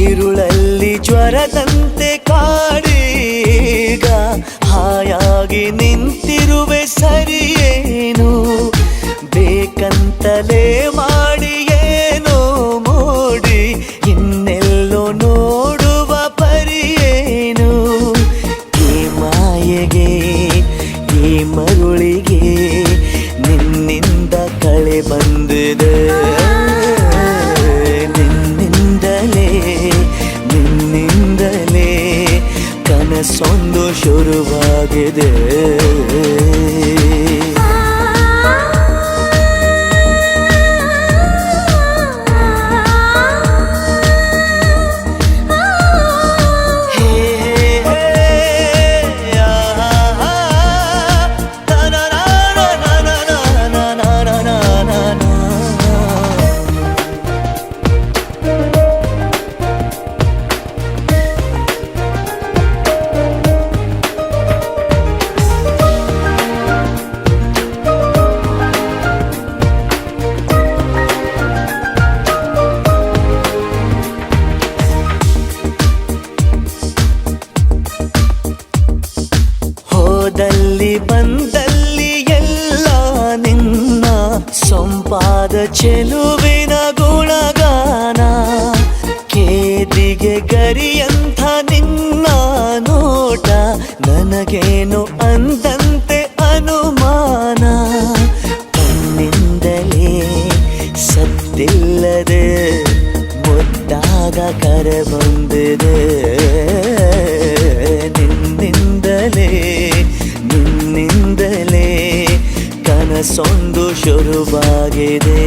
ഇരുളಲ್ಲಿ ಜ್ವರದಂತೆ ಕಾಡೀಗ ಹಾಯಾಗಿ ನಿಂತಿರುವೆ ಸರಿಯೇನು ಬೇಕಂತಲೇ ಮಾಡಿ ಏನೋ ಮೋಡಿ ಇನ್ನೆಲ್ಲೋ ನೋಡುವ ಪರಿಯೇ ಚೆಲುವಿನ ಗುಣಗಾನ ಕೇದಿಗೆ ಗರಿಯಂಥ ನಿನ್ನ ನೋಟ ನನಗೇನು ಅಂದಂತೆ ಅನುಮಾನ ಕಣ್ಣಿಂದಲೇ ಸದ್ದಿಲ್ಲದೆ ಮುದ್ದಾಗ ಕರೆ ಬಂದಿದೆ ನಿನ್ನಿಂದಲೇ ಕನಸೊಂದು ಶುರುವಾಗಿದೆ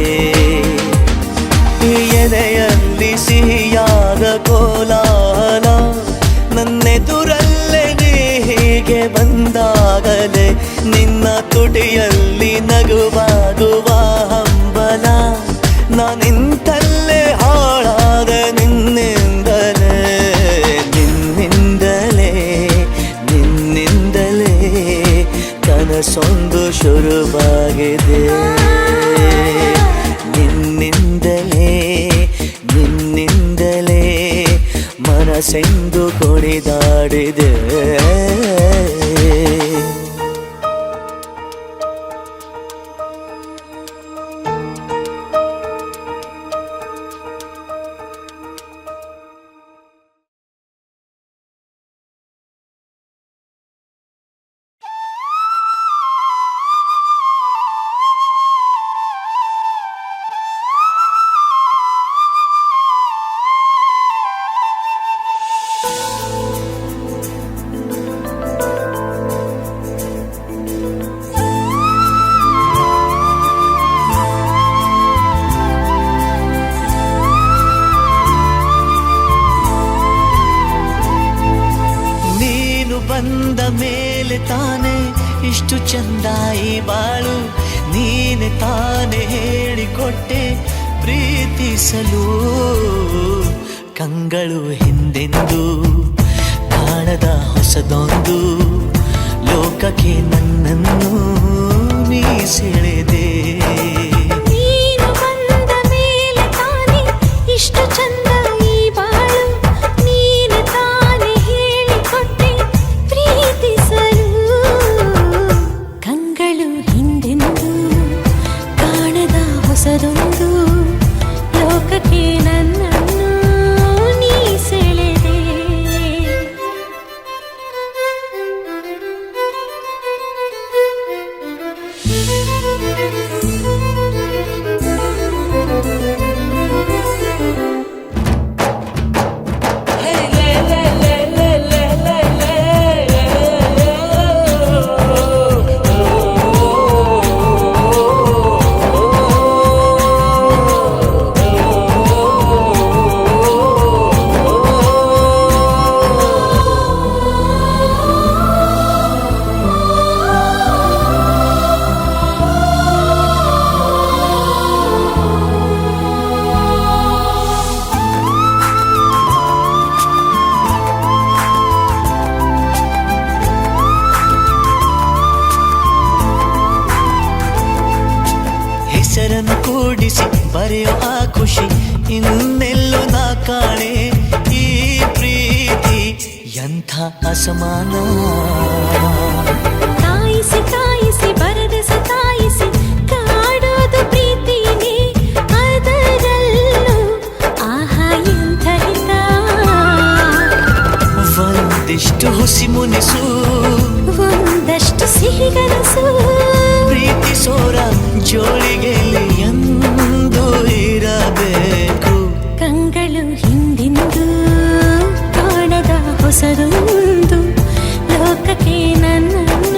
ಎದೆಯಲ್ಲಿ ಸಿಹಿಯಾದ ಕೋಲಾಹಲ ನನ್ನೆದುರಲ್ಲೇ ನೀ ಹೀಗೆ ಬಂದಾಗಲೇ ನಿನ್ನ ತುಟಿಯಲ್ಲಿ ನಗುವಾಗುವ ಹಂಬಲ ನಾನಿಂತಲ್ಲೇ ಹಾಳಾದ ನಿನ್ನಿಂದಲೇ ಕನಸೊಂದು ಶುರುವಾಗಿದೆ ನಿನ್ನಿಂದಲೇ ಮನಸ್ಸೆಂದು ಕುಣಿದಾಡಿದೆ ಬಂದ ಮೇಲೆ ತಾನೆ ಇಷ್ಟು ಚಂದಾಯಿ ಬಾಳು ನೀನೆ ತಾನೆ ಹೇಳಿಕೊಟ್ಟೆ ಪ್ರೀತಿಸಲು ಕಂಗಳು ಹಿಂದೆಂದು ಕಾಣದ ಹೊಸದೊಂದು ಲೋಕಕ್ಕೆ ನನ್ನನ್ನು ನೀ ಸೆಳೆದೆ ನೀನು ಬಂದ ಮೇಲೆ ತಾನೆ ಇಷ್ಟು ಚಂದ ಈ ಬಾಳು ನೀನು ತಾನೆ ಹೇಳಿಕೊಟ್ಟೆ ಪ್ರೀತಿಸಲು ಕಂಗಳು ಹಿಂದೆಂದು ಕಾಣದ ಹೊಸದೊಂದು ಲೋಕಕ್ಕೆ ನನ್ನನ್ನು ನೀ ಸೆಳೆದೆ ಹೆಸರನ್ನು ಕೂಡಿಸಿ ಬರೆಯೋ ಆ ಖುಷಿ ಇನ್ನೆಲ್ಲೂ ನಾ ಕಾಣೆ ಈ ಪ್ರೀತಿ ಎಂಥ ಅಸಮಾನ ಕಾಯಿಸಿ ಕಾಯಿಸಿ ಬರದ ಸತಾಯಿಸಿ ಕಾಡೋದು ಪ್ರೀತಿನೇ ಅದರಲ್ಲೂ ಆಹಾ ಎಂಥ ಹಿತ ಒಂದಿಷ್ಟು ಹುಸಿ ಮುನಿಸು ಒಂದಷ್ಟು ಸಿಹಿಗನಸು ಪ್ರೀತಿಸೋರ ಜೋಳಿಗೆಯಲ್ಲಿ ಎಂದು ಇರಬೇಕು ಕಂಗಳು ಹಿಂದಿಂದು ಕಾಣದ ಹೊಸದೊಂದು ಲೋಕಕ್ಕೆ ನನ್ನನ್ನು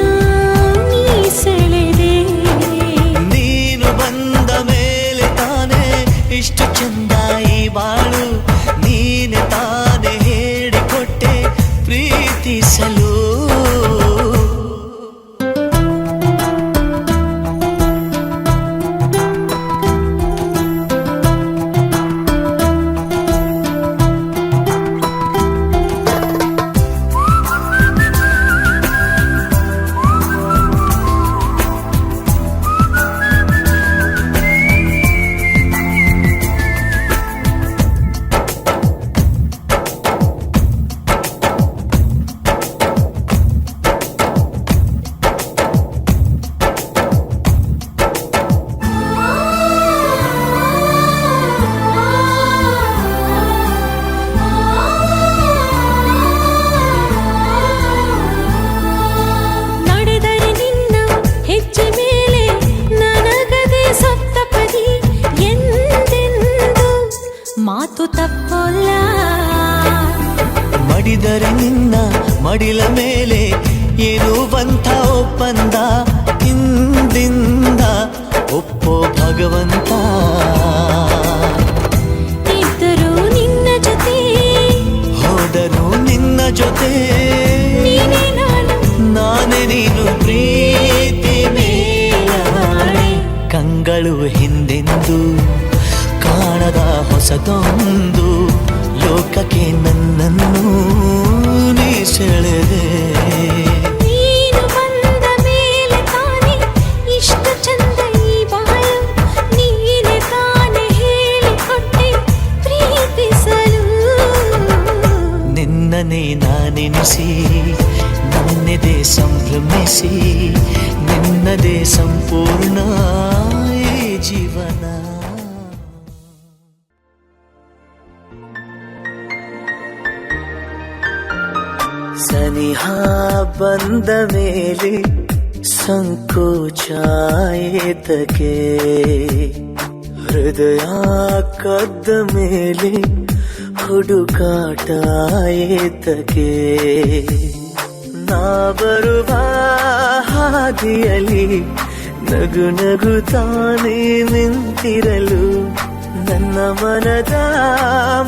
ಒಲಿದರೆ ನಿನ್ನ ಮಡಿಲ ಮೇಲೆ ಇರುವಂಥ ಒಪ್ಪಂದ ಇಂದಿಂದ ಒಪ್ಪೋ ಭಗವಂತ. ಇದ್ದರೂ ನಿನ್ನ ಜೊತೆ ಹೋದರೂ ನಿನ್ನ ಜೊತೆ ನೀನೇ ನಾನು ನಾನೇ ನೀನು ಪ್ರೀತಿ ಮೇಲಾಣೆ. ಕಂಗಳು ಹಿಂದೆಂದು ಕಾಣದ ಹೊಸದೊಂದು ಲೋಕಕ್ಕೆ ನನ್ನನ್ನು ನೀ ಸೆಳೆದೆ. ನೀನು ಬಂದ ಮೇಲೆ ತಾನೆ ಇಷ್ಟು ಚಂದ ಈ ಬಾಳು, ನೀನೆ ತಾನೆ ಹೇಳಿಕೊಟ್ಟೆ ಪ್ರೀತಿಸಲು. ನಿನ್ನನೇ ನಾನೆನಿಸಿ ನನ್ನೆದೆ ಸಂಭ್ರಮಿಸಿ ನಿನ್ನದೇ ಸಂಪೂರ್ಣ ಈ ಜೀವನ. ಸನಿಹ ಬಂದ ಮೇಲೆ ಸಂಕೋಚ ಏತಕ್ಕೆ, ಹೃದಯ ಕದ್ದ ಮೇಲೆ ಹುಡುಕಾಟ ಏತಕ್ಕೆ. ನಾ ಬರುವ ಹಾದಿಯಲ್ಲಿ ನಗು ನಗು ತಾನೇ ನಿಂತಿರಲು, ನನ್ನ ಮನದ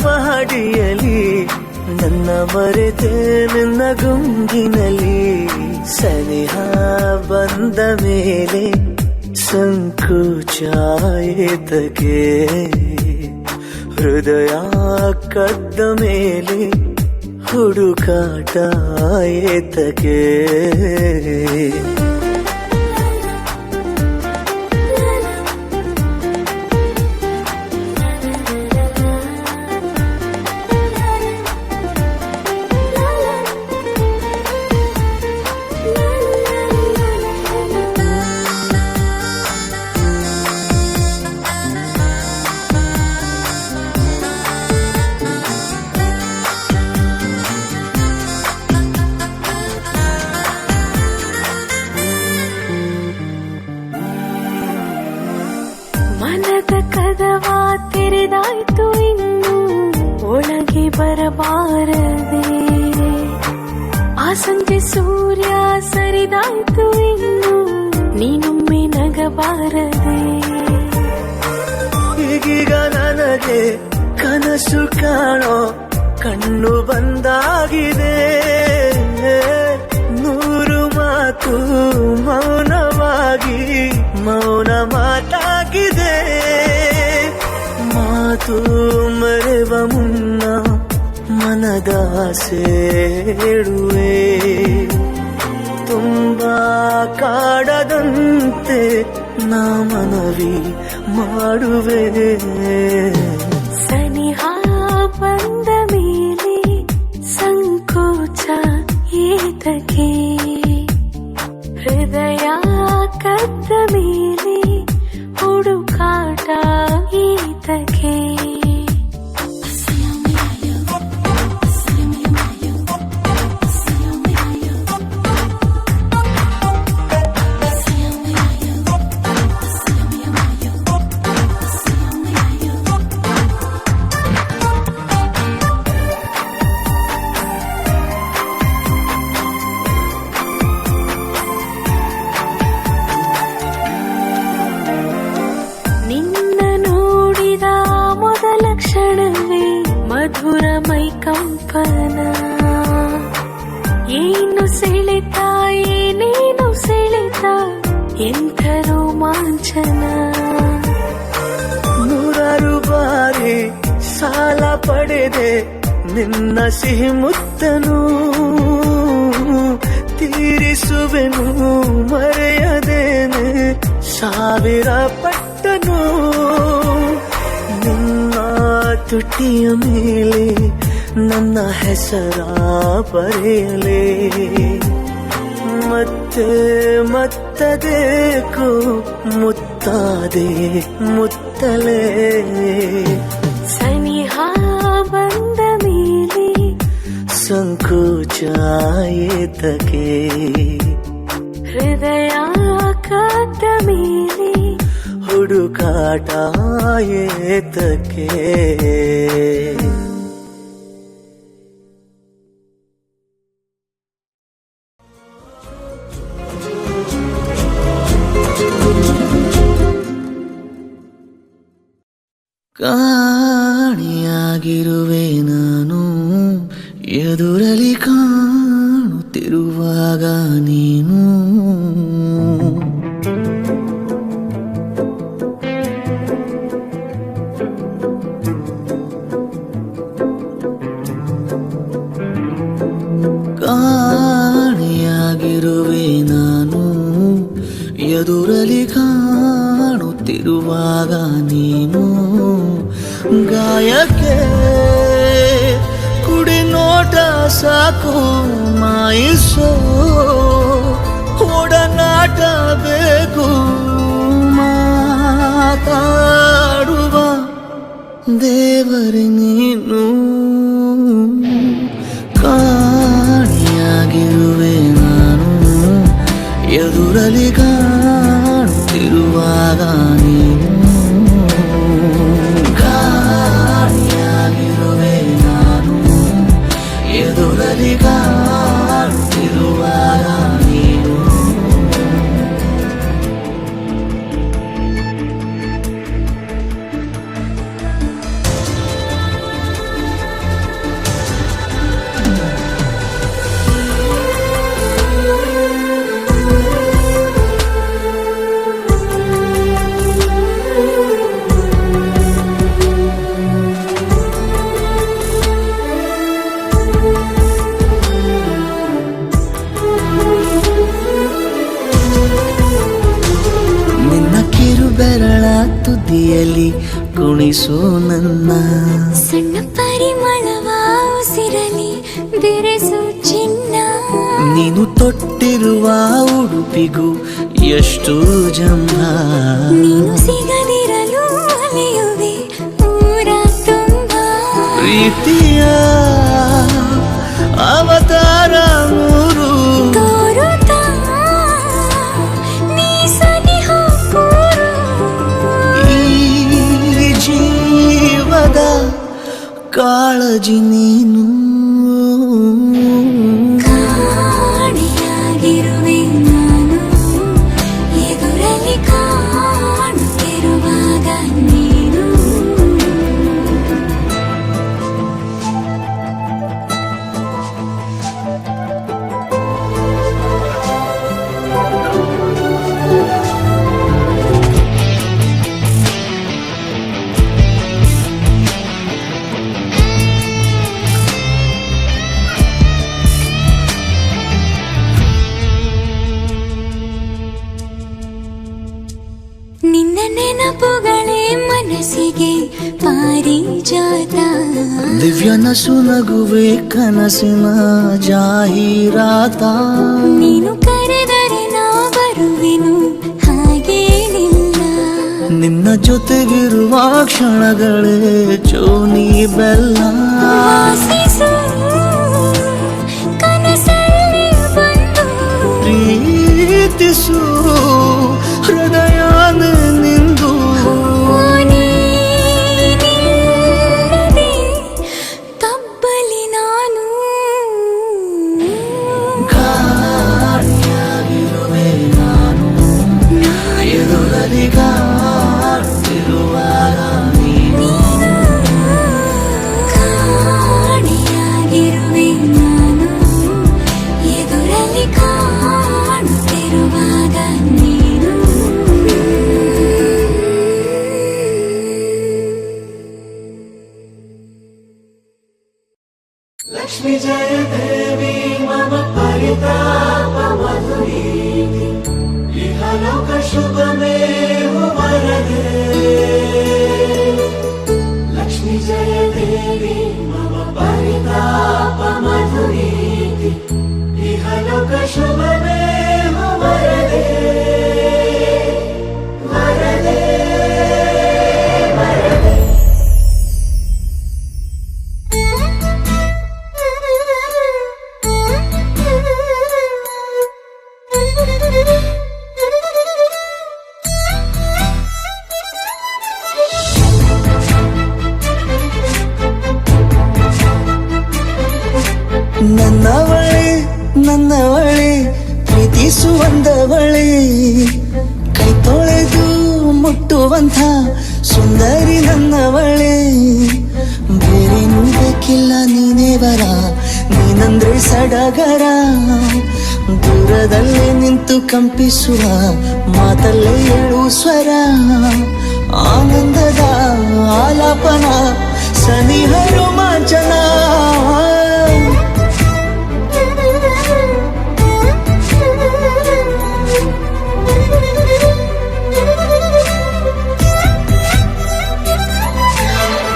ಮಹಡಿಯಲ್ಲಿ ನನ್ನ ಮರೆತೆ ನಿನ್ನ ಗುಂಗಿನಲ್ಲಿ. ಸನಿಹ ಬಂದ ಮೇಲೆ ಸಂಕೋಚ ಏತಕ್ಕೆ, ಹೃದಯ ಕದ್ದ ಮೇಲೆ ಹುಡುಕಾಟ ಏತಕ್ಕೆ. ಮನದ ಕದವ ತೆರೆದಾಯ್ತು, ಇನ್ನು ಒಳಗೆ ಬರಬಾರದೆ. ಆ ಸಂಜೆ ಸೂರ್ಯ ಸರಿದಾಯ್ತು, ಇನ್ನು ನೀನೊಮ್ಮೆ ನಗಬಾರದೆ. ಈಗೀಗ ನನಗೆ ಕನಸು ಕಾಣೋ ಕಣ್ಣು ಬಂದಾಗಿದೆ, ನೂರು ಮಾತು ಮೌನವಾಗಿ ಮೌನ ಮಾತಾಗಿದೆ. ಮಾತು ಮರೆವ ಮುನ್ನ ಮನದಾಸೆ ಹೇಳುವೆ, ತುಂಬಾ ಕಾಡದಂತೆ ನಾ ಮನವಿ ಮಾಡುವೆ. ಸನಿಹ ಬಂದ ಮೇಲೆ ಸಂಕೋಚ ಏತಕ್ಕೆ, ಹೃದಯ ಕದ್ದ ಮೇಲೆ ಹುಡುಕಾಟ ಏತಕ್ಕೆ. ಮಧುರ ಮೈ ಕಂಪನ, ಏನು ಸೆಳೆತ ಏನೇನು ಸೆಳೆತ, ಎಂಥ ರೋಮಾಂಚನ. ನೂರಾರು ಬಾರಿ ಸಾಲ ಪಡೆದೆ ನಿನ್ನ ಸಿಹಿ ಮುತ್ತನು, ತೀರಿಸುವೆನು ಮರೆಯದೇನೆ ಸಾವಿರ ಪಟ್ಟನು. ನಿನ್ನ ತುಟಿಯ ಮೇಲೆ ನನ್ನ ಹೆಸರ ಬರೆಯಲೇ, ಮತ್ತೆ ಮತ್ತದೇಕು ಮುತ್ತಾದೆ ಮುತ್ತಲೇ. ಸನಿಹ ಬಂದ ಮೇಲೆ ಸಂಕೋಚ ಏತಕ್ಕೆ, ಹೃದಯ ಕದ್ದ ಮೇಲೆ ಹುಡುಕಾಟ ಏತಕ್ಕೆ. ಕಾಣಿಯಾಗಿರುವೆ ನಾನು ಎದುರಲಿ ಕಾಣುತ್ತಿರುವಾಗ ನೀನು ಕಾಣಿಯಾಗಿರುವೆ ನಾನು ಎದುರಲಿ ಕಾಣುತ್ತಿರುವಾಗ ನೀನು ಗಾಯಕ್ಕೆ ಕುಡಿ ನೋಟ ಸಾಕು ಮಾಯಿಸೋ ಒಡನಾಟ ಬೇಕು ಮಾತಾಡುವ ದೇವರೇ ನೀನು ಕಾಣಿಯಾಗಿರುವೆ ನಾನು ಎದುರಲಿ ಕಾಣುತ್ತಿರುವಾಗ ನೀನು ಕಾಣಿಯಾಗಿರುವೆ ನಾನು ಎದುರಲಿ ಕಾಣುತ್ತಿರುವಾಗ ನೀನು ಬೆರಳ ತುದಿಯಲ್ಲಿ ಕುಣಿಸು ನನ್ನ ಸಣ್ಣ ಪರಿಮಳವ ಉಸಿರಲಿ ಬೆರೆಸು ಚಿನ್ನ ನೀನು ತೊಟ್ಟಿರುವ ಉಡುಪಿಗೂ ಎಷ್ಟು ಜಂಭ ನೀನು ಸಿಗದಿರಲು ಅಲೆಯುವೆ ಊರ ತುಂಬ ಪ್ರೀತಿಯ ಅವತಾರ ಮೂರು ತೋರುತ್ತಾ ನೀ ಸನಿಹ ಕೂರು ಈ ಜೀವದ ಕಾಳಜಿ ನೀನು ಕಾಣಿಯಾಗಿರುವೆ ನಾನು ಎದುರಲ್ಲಿ ಕಾಣುತ್ತಿರುವಾಗ ನೀನು ನಿನ್ನ ನೆನಪುಗಳೇ ಮನಸ್ಸಿಗೆ ಪಾರಿಜಾತ ದಿವ್ಯ ನಸು ನಗುವೆ ಕನಸಿನ ಜಾಹೀರಾತ ನೀನು ಕರೆದರೆ ನಾ ಬರುವೆನು ಹಾಗೇನಿಲ್ಲ ನಿನ್ನ ಜೊತೆಗಿರುವ ಕ್ಷಣಗಳೇ ಚೋನಿ ಬೆಲ್ಲ ವಾಸಿಸು ಕನಸಲ್ಲಿ ಬಂದು ಪ್ರೀತಿಸು ಹೃದಯ ನಿಂದು ನೀನಿಲ್ಲದೆ ತಬ್ಬಲಿ ನಾನು ಕಾಣಿಯಾಗಿರುವೆ ನಾನು ಎದುರಲಿ ಕಾಣುತ್ತಿರುವಾಗ ನೀನು ಕಾಣಿಯಾಗಿರುವೆ ನಾನು ಎದುರಲ್ಲಿ ಕಾಣುತ್ತಿರುವಾಗ ನೀನು लक्ष्मी जय देवी मम परिताप मधुरीति इहलोक शुभमेव वरदे लक्ष्मी जय देवी मम परिताप मधुरीति इहलोक शुभमेव वरदे वरदे वरदे ನನ್ನವಳೆ ಪ್ರೀತಿಸುವಂದವಳೆ ಕೈ ತೊಳೆದು ಮುಟ್ಟುವಂಥ ಸುಂದರಿ ನನ್ನವಳೆ ಬೇರೇನೂ ಬೇಕಿಲ್ಲ ನೀನೇ ಬರ ನೀನಂದ್ರೆ ಸಡಗರ ದೂರದಲ್ಲೇ ನಿಂತು ಕಂಪಿಸುವ ಮಾತಲ್ಲೇ ಏಳು ಸ್ವರ ಆನಂದದ ಆಲಾಪನ ಸನಿಹ ರೋಮಾಂಚನ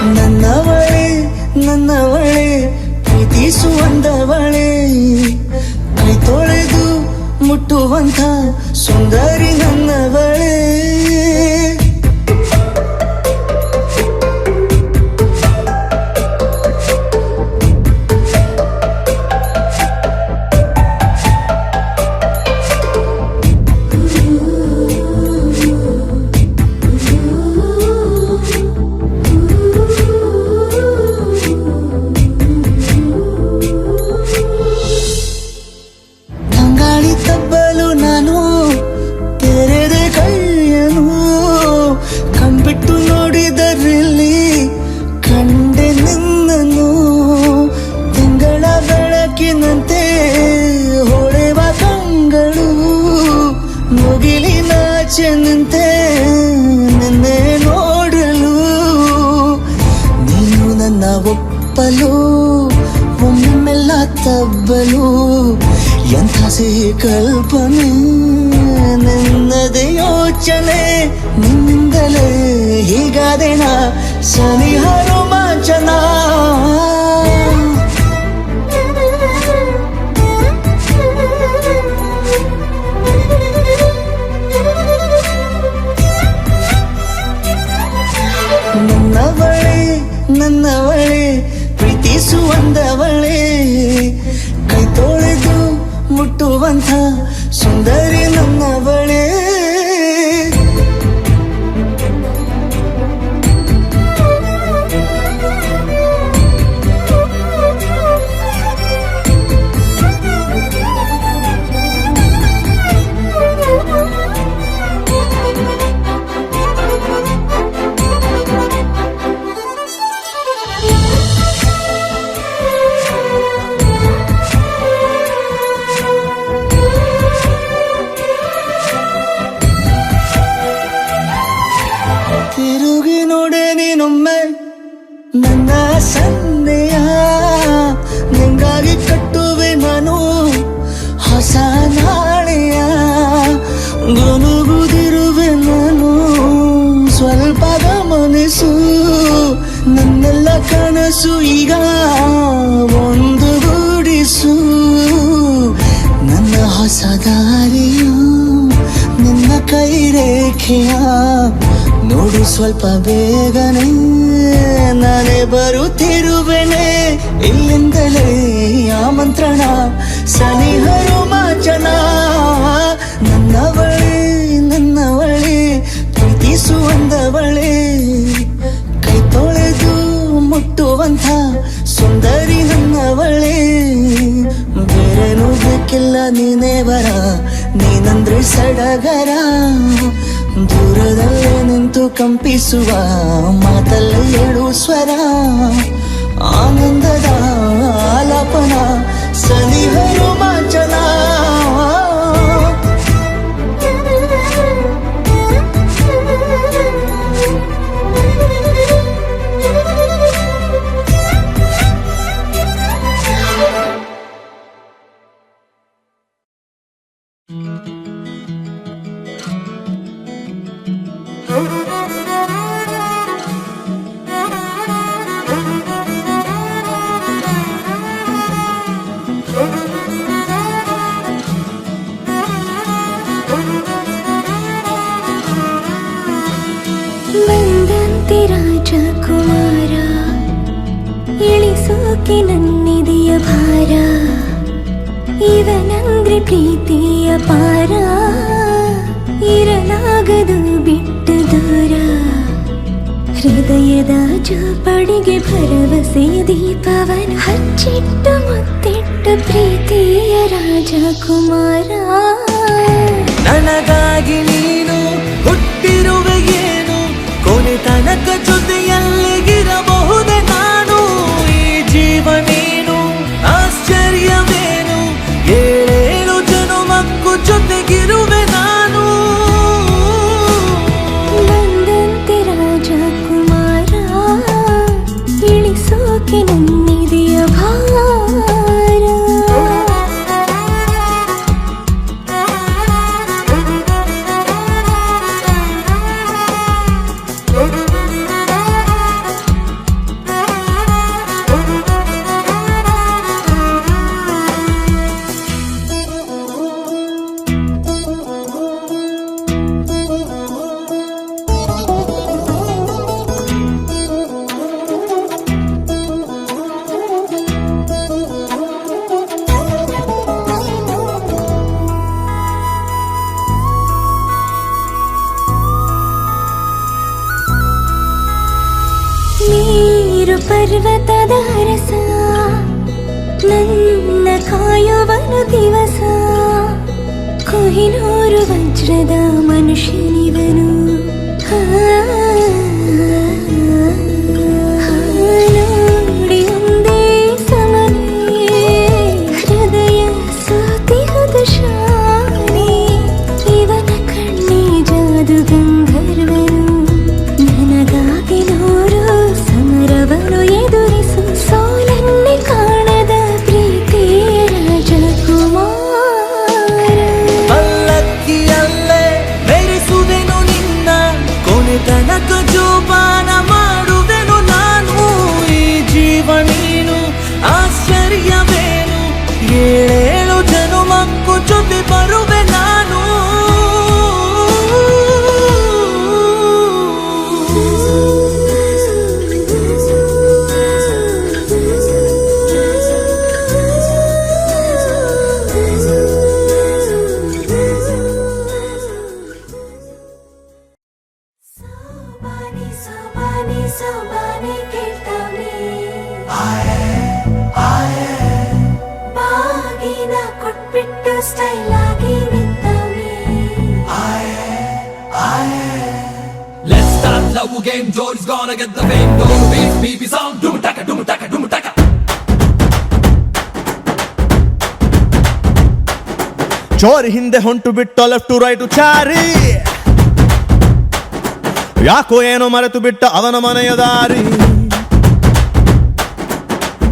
ನನ್ನವಳೆ ನನ್ನವಳೆ ಪ್ರೀತಿಸುವಂದವಳೆ ಕೈ ತೊಳೆದು ಮುಟ್ಟುವಂಥ ಸುಂದರಿ ನನ್ನವಳೆ ತಂಗಾಳಿ ತಬ್ಬಲು ನಾನು ತೆರೆದೆ ಕೈಯನು ಕಂಬಿಟ್ಟು ನೋಡಿದರಲ್ಲಿ ಕಂಡೆ ನಿನ್ನನು ತಿಂಗಳ ಬೆಳಕಿನಂತೆ ಹೊಳೆವ ಕಂಗಳು ಮುಗಿಲಿನಾಚೆ ನಿಂತೆ ನಿನ್ನೆ ನೋಡಲು ನೀನು ನನ್ನ ಒಪ್ಪಲು ಒಮ್ಮೆಲ್ಲ ತಬ್ಬಲು ಎಂಥ ಸಿಹಿ ಕಲ್ಪನೆ ನಿನ್ನದೇ ಯೋಚನೆ ನಿನ್ನಿಂದಲೇ ಹೀಗಾದೆನ ಸನಿಹ ರೋಮಾಂಚನ ನನ್ನವಳೆ ನನ್ನವಳೆ ಪ್ರೀತಿಸುವಂದವಳೆ ಕೈ ತೊಳೆದು ಮುಟ್ಟುವಂಥ ಸುಂದರಿ ನನ್ನವಳೆ ತಿರುಗಿ ನೋಡೆ ನೀನೊಮ್ಮೆ ನನ್ನ ಸಂದೇಹ ನಿಂಗಾಗಿ ಕಟ್ಟುವೆ ನಾನು ಹೊಸ ನಾಳೆಯ ಗುನುಗುದಿರುವೆ ನಾನು ಸ್ವಲ್ಪ ಗಮನಿಸು ನನ್ನೆಲ್ಲ ಕನಸು ಈಗ ಒಂದು ಗೂಡಿಸು ನನ್ನ ಹೊಸ ದಾರಿಯು ನಿನ್ನ ಕೈ ರೇಖೆಯ ನೋಡು ಸ್ವಲ್ಪ ಬೇಗನೆ ನಾನೇ ಬರುತ್ತಿರುವೆನೆ ಇಲ್ಲಿಂದಲೇ ಆಮಂತ್ರಣ ಸನಿಹ ರೋಮಾಂಚನ ನನ್ನವಳೆ ನನ್ನವಳೆ ಪ್ರೀತಿಸುವಂದವಳೆ ಕೈ ತೊಳೆದು ಮುಟ್ಟುವಂಥ ಸುಂದರಿ ನನ್ನವಳೆ ಬೇರೇನೂ ಬೇಕಿಲ್ಲ ನೀನೇ ಬರ ನೀನಂದ್ರೆ ಸಡಗರ ದೂರದಲ್ಲೇ ನಿಂತು ಕಂಪಿಸುವ ಮಾತಲ್ಲೇ ಏಳು ಸ್ವರ ಆನಂದದ ಆಲಾಪನ ಸನಿಹ ರೋಮಾಂಚನ ಬಂದಂತೆ ರಾಜಕುಮಾರ ಇಳಿಸೋಕೆ ನನ್ನಿದೆಯ ಭಾರ ಇವನಂದ್ರೆ ಪ್ರೀತಿಯ ಪಾರ ಇರಲಾಗದು ಬಿಟ್ಟು ದೂರ ಹೃದಯದ ಜೋಪಡಿಗೆ ಭರವಸೆಯ ದೀಪವನ ಹಚ್ಚಿಟ್ಟು ಮುತ್ತಿಟ್ಟು ಪ್ರೀತಿಯ ರಾಜಕುಮಾರ ನನಗಾಗಿ ನೀನು ಹುಟ್ಟಿರುವೆ ಏನು ಕೊನೆತನ ಪರ್ವತದ ಅರಸ ನನ್ನ ಕಾಯುವನು ದಿವಸ ಕೊಹಿನೂರು ವಜ್ರದ ಮನುಷ್ಯನಿವನು ನೋಡಿ ಒಂದೇ ಸಮನೆ ಹೃದಯ ಸೋತಿಹುದು ಶಾನೆ ಇವನ ಕಣ್ಣಿ ಜಾದು ಗಂಧರ್ವನು ನನಗಾಗಿ ನೂರು ಸಮರವನು ಎದುರಿಸು ಸೋಲನ್ನೇ ಕಾಣದ ಪ್ರೀತಿಯ ರಾಜಕುಮಾರ ಪಲ್ಲಕ್ಕಿಯಲ್ಲೇ ಬೆರೆಸುವೆನು ನಿನ್ನ ಕೊನೆ ತನಕ ಜೋಪಾನ ಮಾಡುವೆನು ನಾನು ಈ ಜೀವ ನೀನು ಆಶ್ಚರ್ಯವೇನು ಏಳೇಳು ಜನುಮಕ್ಕೂ ಜೊತೆ ಬರುವೆ ನಾನು ಸೋಬಾನೆ ಸೋಬಾನೆ ಸೋಬಾನೆ ಕೇಳ್ತಾವ್ನೆ ಬಾಗಿನ ಕೊಟ್ಬಿಟ್ಟು ಸ್ಟೈಲ್ ಆಗಿ ನಿಂತವ್ನೆ Let's start love game, Jody's gonna get the fame. Don't beat, baby song, doom taka, doom taka, doom taka. ಚೋರಿ ಹಿಂದೆ ಹೊಂಟು ಬಿಟ್ಟು ಲೆಫ್ಟ್ ಟು ರೈಟ್ ಚಾರಿ ಯಾಕೋ ಏನೋ ಮರೆತು ಬಿಟ್ಟ ಅವನ ಮನೆಯ ದಾರಿ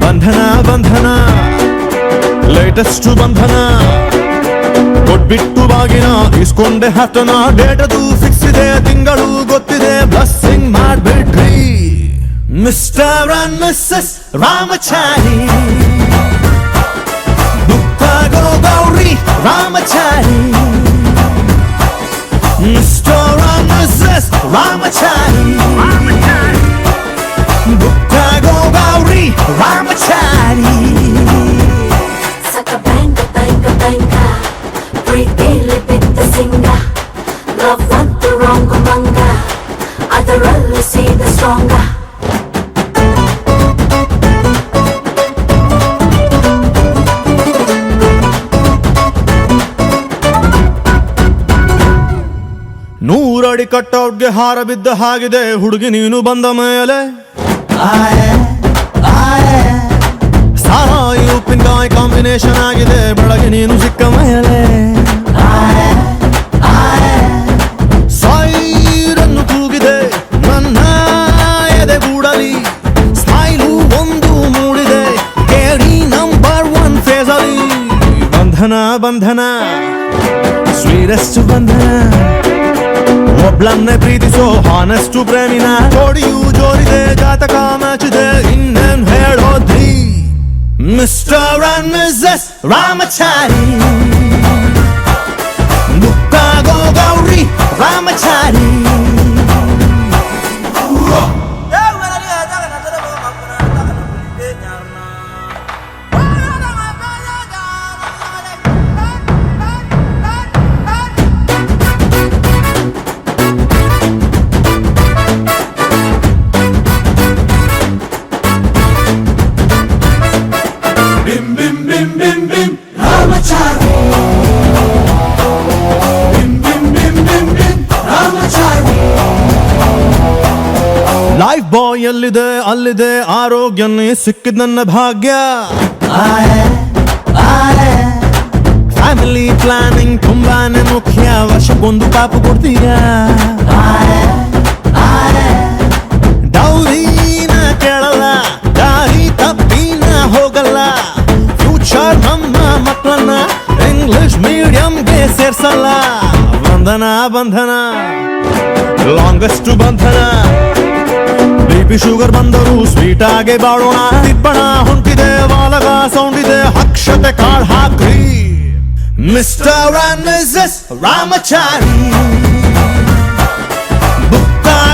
ಬಂಧನ ಬಂಧನ ಲೇಟೆಸ್ಟ್ ಬಂಧನ ಕೊಟ್ಬಿಟ್ಟು ಬಾಗಿನ ಇಸ್ಕೊಂಡೆ ಹತ್ತನ ಡೇಟದು ಫಿಕ್ಸ್ ಇದೆ ತಿಂಗಳು ಗೊತ್ತಿದೆ ಬ್ಲಸ್ಸಿಂಗ್ ಮಾಡ್ಬಿಟ್ರಿ ಮಿಸ್ಟರ್ ಅಂಡ್ ಮಿಸ್ಸಸ್ ರಾಮಚಾರಿ ಗೋ Gauri Ramachari mister and missus Ramachari ಗೋ ಗೌರಿ ರಾಮಚಾರಿ ಸಕ ಬ್ಯಾಂಗ ಬ್ಯಾಂಗ ಬ್ಯಾಂಗ ಪ್ರೀತಿಲಿ ಬಿದ್ದ ಸಿಂಗ ಲವ್ ಅಂತು ರಾಂಗ್ ಮಂಗ ಅದರಲ್ಲಿ ಸೀದ ಸ್ಟ್ರಾಂಗ ನೂರಡಿ ಕಟ್ಟೌಟ್ಗೆ ಹಾರ ಬಿದ್ದ ಹಾಗಿದೆ ಹುಡುಗಿ ನೀನು ಬಂದ ಮೇಲೆ ಸಾರಾಯಿ ಉಪ್ಪಿನಕಾಯಿ ಕಾಂಬಿನೇಷನ್ ಆಗಿದೆ ಬೆಳಗ್ಗೆ ನೀನು ಸಿಕ್ಕ ಮೇಲೆ ಸೈರನ್ನು ಕೂಗಿದೆ ನನ್ನ ಎದೆಗೂಡಲಿ ಸ್ಮೈಲು ಒಂದು ಮೂಡಿದೆ ಕೇಳಿ ನಂಬರ್ 1 ಫೇಸಲ್ಲಿ ಬಂಧನ ಬಂಧನ ಸ್ವೀರೆಸ್ಟ್ ಬಂಧನ ಒಬ್ಳನ್ನೇ ಪ್ರೀತಿಸೋ ಹಾನೆಸ್ಟು ಪ್ರೇಮಿನ ಜೋಡಿಯು ಜೋರಿದೆ ಜಾತಕ ಮ್ಯಾಚಿದೆ ಇನ್ನೇನ್ ಹೇಳೋದ್ರಿ ಮಿಸ್ಟರ್ ಅಂಡ್ ಮಿಸ್ಸಸ್ ರಾಮಚಾರಿ ಗೋ ಗೌರಿ ರಾಮಚಾರಿ ಲೈಫ್ ಬಾಯ್ ಎಲ್ಲಿದೆ ಅಲ್ಲಿದೆ ಆರೋಗ್ಯನೇ ಸಿಕ್ಕಿದ ನನ್ನ ಭಾಗ್ಯ ಫ್ಯಾಮಿಲಿ ಪ್ಲಾನಿಂಗ್ ತುಂಬಾನೇ ಮುಖ್ಯ ವರ್ಷಕ್ಕೊಂದು ಪಾಪು ಕೊಡ್ತೀಯ ಡೌರಿನ ಕೇಳಲ್ಲ ದಾರಿ ತಪ್ಪಿನ ಹೋಗಲ್ಲ ಫ್ಯೂಚರ್ ನಮ್ಮ ಮಕ್ಕಳನ್ನ ಇಂಗ್ಲಿಷ್ ಮೀಡಿಯಂಗೆ ಸೇರ್ಸಲ್ಲ ಬಂಧನ ಬಂಧನ ಲಾಂಗೆಸ್ಟ್ ಬಂಧನ ಬಿಪಿ ಶುಗರ್ ಬಂದರು ಸ್ವೀಟ್ ಆಗಿ ಬಾಳೋಣ ತಿಪ್ಪಣ ಹೊಂಟಿದೆ ವಾಲಗ ಸೌಂಡ್ ಇದೆ ಅಕ್ಷತೆ ಕಾಳ್ ಹಾಕ್ರಿ ಮಿಸ್ಟರ್ ಅಂಡ್ ಮಿಸ್ಸಸ್ ರಾಮಚಾರಿ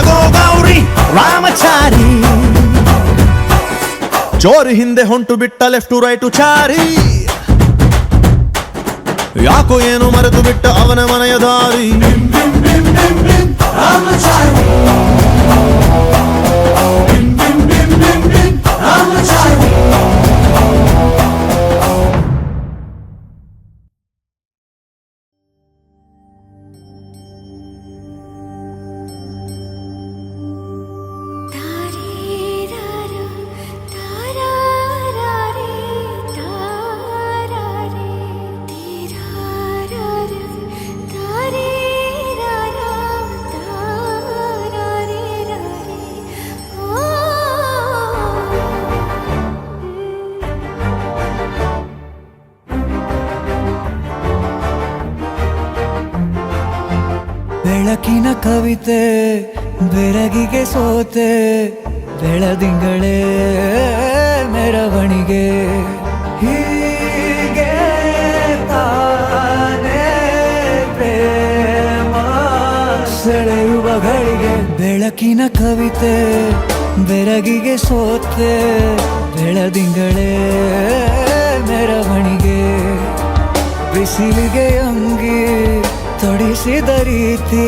ಗೋ ಗೌರಿ ರಾಮಚಾರಿ ಚೋರಿ ಹಿಂದೆ ಹೊಂಟು ಬಿಟ್ಟ ಲೆಫ್ಟ್ ಟು ರೈಟ್ ಚಾರಿ ಯಾಕೋ ಏನು ಮರೆತು ಬಿಟ್ಟ ಅವನ ಮನೆಯ ದಾರಿ ರಾಮಚಾರಿ ಕವಿತೆ ಬೆರಗಿಗೆ ಸೋತೆ ಬೆಳದಿಂಗಳೇ ಮೆರವಣಿಗೆ ಹೀಗೆ ತಾನೇ ಪ್ರೇಮ ಸೆಳೆಯುವ ಗಳಿಗೆ ಬೆಳಕಿನ ಕವಿತೆ ಬೆರಗಿಗೆ ಸೋತೆ ಬೆಳದಿಂಗಳೇ ಮೆರವಣಿಗೆ ಬಿಸಿಲಿಗೆ ಅಂಗಿ ತೊಡಿಸಿದ ರೀತಿ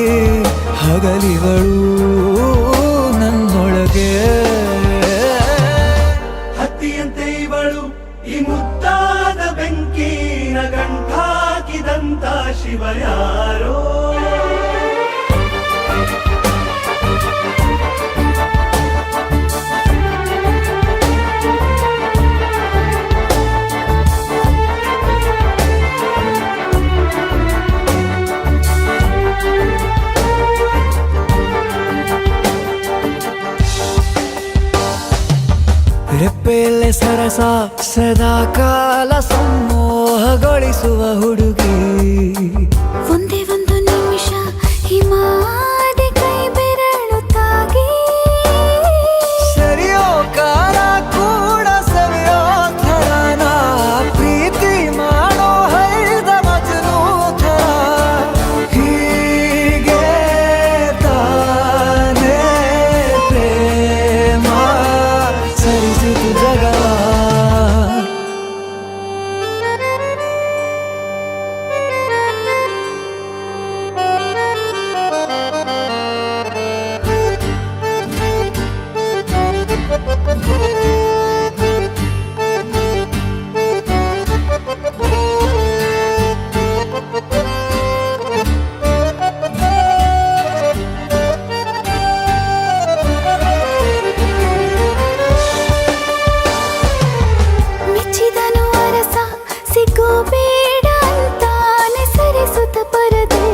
ಹಗಲಿಗಳು ನನ್ನೊಳಗೆ ಹತ್ತಿಯಂತೆ ಇವಳು ಈ ಮುದ್ದಾದ ಬೆಂಕಿನ ಗಂಟಾಕಿದಂತ ಶಿವ ಯಾರೋ ರೆಪ್ಪೆಯಲ್ಲೇ ಸರಸ ಸದಾ ಕಾಲ ಸಂಮೋಹಗೊಳಿಸುವ ಹುಡುಗಿ ಒಂದೇ ಒಂದು ನಿಮಿಷ ಹಿಮಾದಿ ಕೈ ಬೆರಳು ತಾಗಿ ಸರಿಯೋ ಕಾಲ ಕೂಡ ಸವಿಯೋ ಥರನ ಪ್ರೀತಿ ಮಾಡೋ ಹೈದ ಮಜನು ಥರ ಹೀಗೆ ತಾನೇ ಪ್ರೇಮ ಸರಿಸಿತು ಜಗವ ಮೆಚ್ಚಿದನು ಅರಸ ಸಿಗೋ ಬೇಡ ಅಂತಾನೆ ಸರಿಸುತ್ತ ಪರದೆ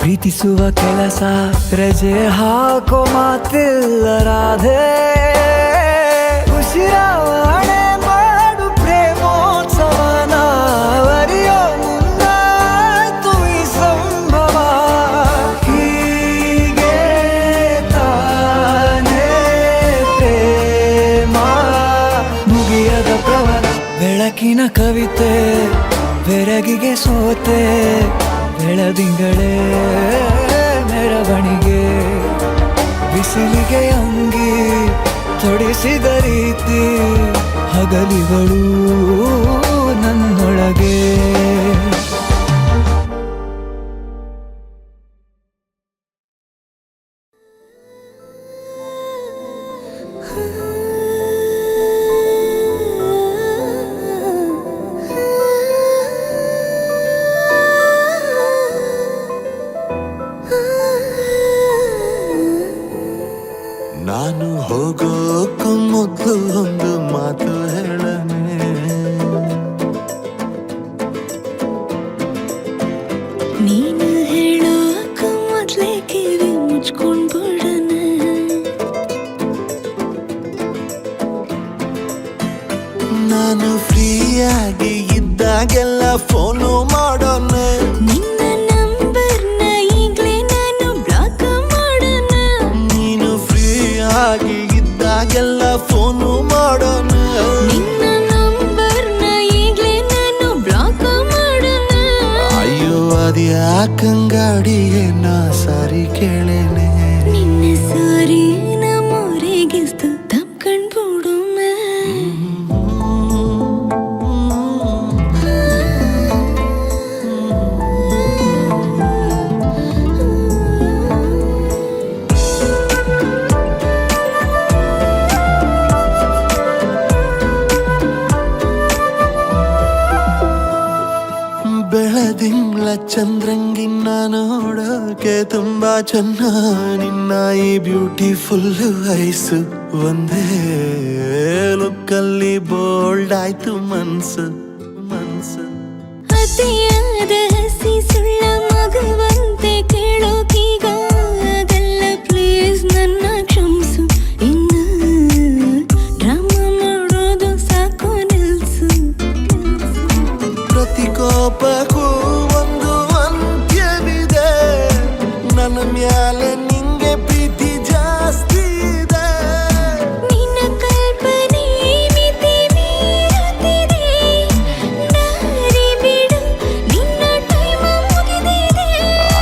ಪ್ರೀತಿಸುವ ಕೆಲಸ ರಜೆ ಹಾಕೋ ಮಾತಿಲ್ಲ ರಾಧೆ ಉಸಿರಾವಣೆ ಮಾಡು ಪ್ರೇಮೋತ್ಸವನ ಅರಿಯೋ ಮುಂದಾಯ್ತು ಈ ಸಂಭವ ಹೀಗೆ ತಾನೇ ಪ್ರೇಮ ಮುಗಿಯದ ಪ್ರವರ ಬೆಳಕಿನ ಕವಿತೆ ಬೆರಗಿಗೆ ಸೋತೆ ಬೆಳದಿಂಗಳೇ ಮೆರವಣಿಗೆ ಬಿಸಿಲಿಗೆ ಅಂಗಿ ತೊಡಿಸಿದ ರೀತಿ ಹಗಲಿಗಳು ನನ್ನೊಳಗೆ ನಾನು ಹೋಗೋಕ್ಕೂ ಮೊದಲು ಒಂದು ಮಾತು ಹೇಳನೆ ನೀನು ಹೇಳೋಕ ಮೊದ್ಲೇ ಕಿವಿ ಮುಚ್ಕೊಂಡ್ ಬಿಡಣ ನಾನು ಫ್ರೀಯಾಗಿ ಇದ್ದಾಗೆಲ್ಲ ಫೋನು ಮಾಡೋಣ ನಿನ್ನ ನಂಬರ್ನ ಈಗ್ಲೇ ನಾನು ಬ್ಲಾಕ್ ಮಾಡೋಣ ನೀನು ಫ್ರೀಯಾಗಿ ಇದ್ದಾಗೆಲ್ಲ ಫೋನು ಮಾಡೋಣ ನಿನ್ನ ನಂಬರ್ನ ಈಗ್ಲೇ ನಾನು ಬ್ಲಾಕ್ ಮಾಡೋಣ ಅಯ್ಯೋ ಅದ್ಯಾಕಂಗಾಡಿಗೆ ನಾ ಸಾರಿ ಕೇಳೇನೆ ನಿನ್ನ ಸಾರಿ ನಮ್ಮೂರಿಗಿಸ್ತು ತಪ್ಕೊಂಡ್ಬಿಡು ಬೆಳದಿಂಗ್ಳ ಚಂದ್ರಂಗಿನ್ನ ನೋಡೋಕೆ ತುಂಬಾ ಚೆನ್ನ ನಿನ್ನ ಈ ಬ್ಯೂಟಿಫುಲ್ ಐಸು ಒಂದೇ ಲುಕ್ಕಲ್ಲಿ ಬೋಲ್ಡ್ ಆಯ್ತು ಮನ್ಸು ಮನ್ಸು ಅತಿಯಾದ ಹಸಿ ಸುಳ್ಳ ಮಗುವಂತೆ ಕೇಳೋಕೀಗ ಅದೆಲ್ಲ ಪ್ಲೀಸ್ ನನ್ನ ಕ್ಷಮಿಸು ಇನ್ನು ಡ್ರಾಮಾ ಮಾಡೋದು ಸಾಕು ನಿಲ್ಸು ಪ್ರತಿ ಕೋಪಕ್ಕೂ ಒಂದು ಅಂತ್ಯವಿದೆ ನನ್ನ ಮ್ಯಾಲೆ ನಿಂಗೆ ಪ್ರೀತಿ ಜಾಸ್ತಿ ಇದೆ. ನಿನ್ನ ಕಲ್ಪನೆ ಮಿತಿ ಮೀರುತ್ತಿದೆ. ದಾರಿ ಬಿಡು, ನಿನ್ನ ಟೈಮ್ ಮುಗಿದಿದೆ.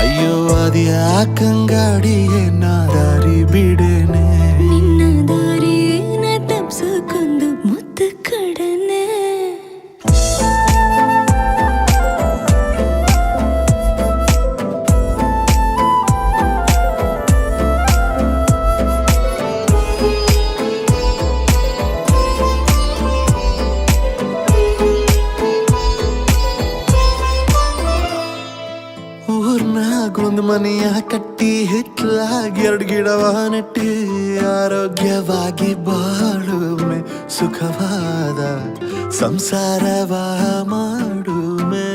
ಅಯ್ಯೋ ಅದ್ಯಾಕಂಗಾಡಿಗೆ ನಾ ದಾರಿ ಬಿಡೇನೆ. ನಿನ್ನ ದಾರಿನ ತಪ್ಸಕ್ಕೊಂದು ಮುತ್ತು ಕಡನೆ. ಊರ್ನಾಗೊಂದು ಮನೆಯ ಕಟ್ಟಿ ಹಿತ್ಲಾಗಿ 2 ಗಿಡವ ನೆಟ್ಟಿ ಆರೋಗ್ಯವಾಗಿ ಬಾಳುಮೆ ಸುಖವಾದ ಸಂಸಾರವ ಮಾಡುಮೆ.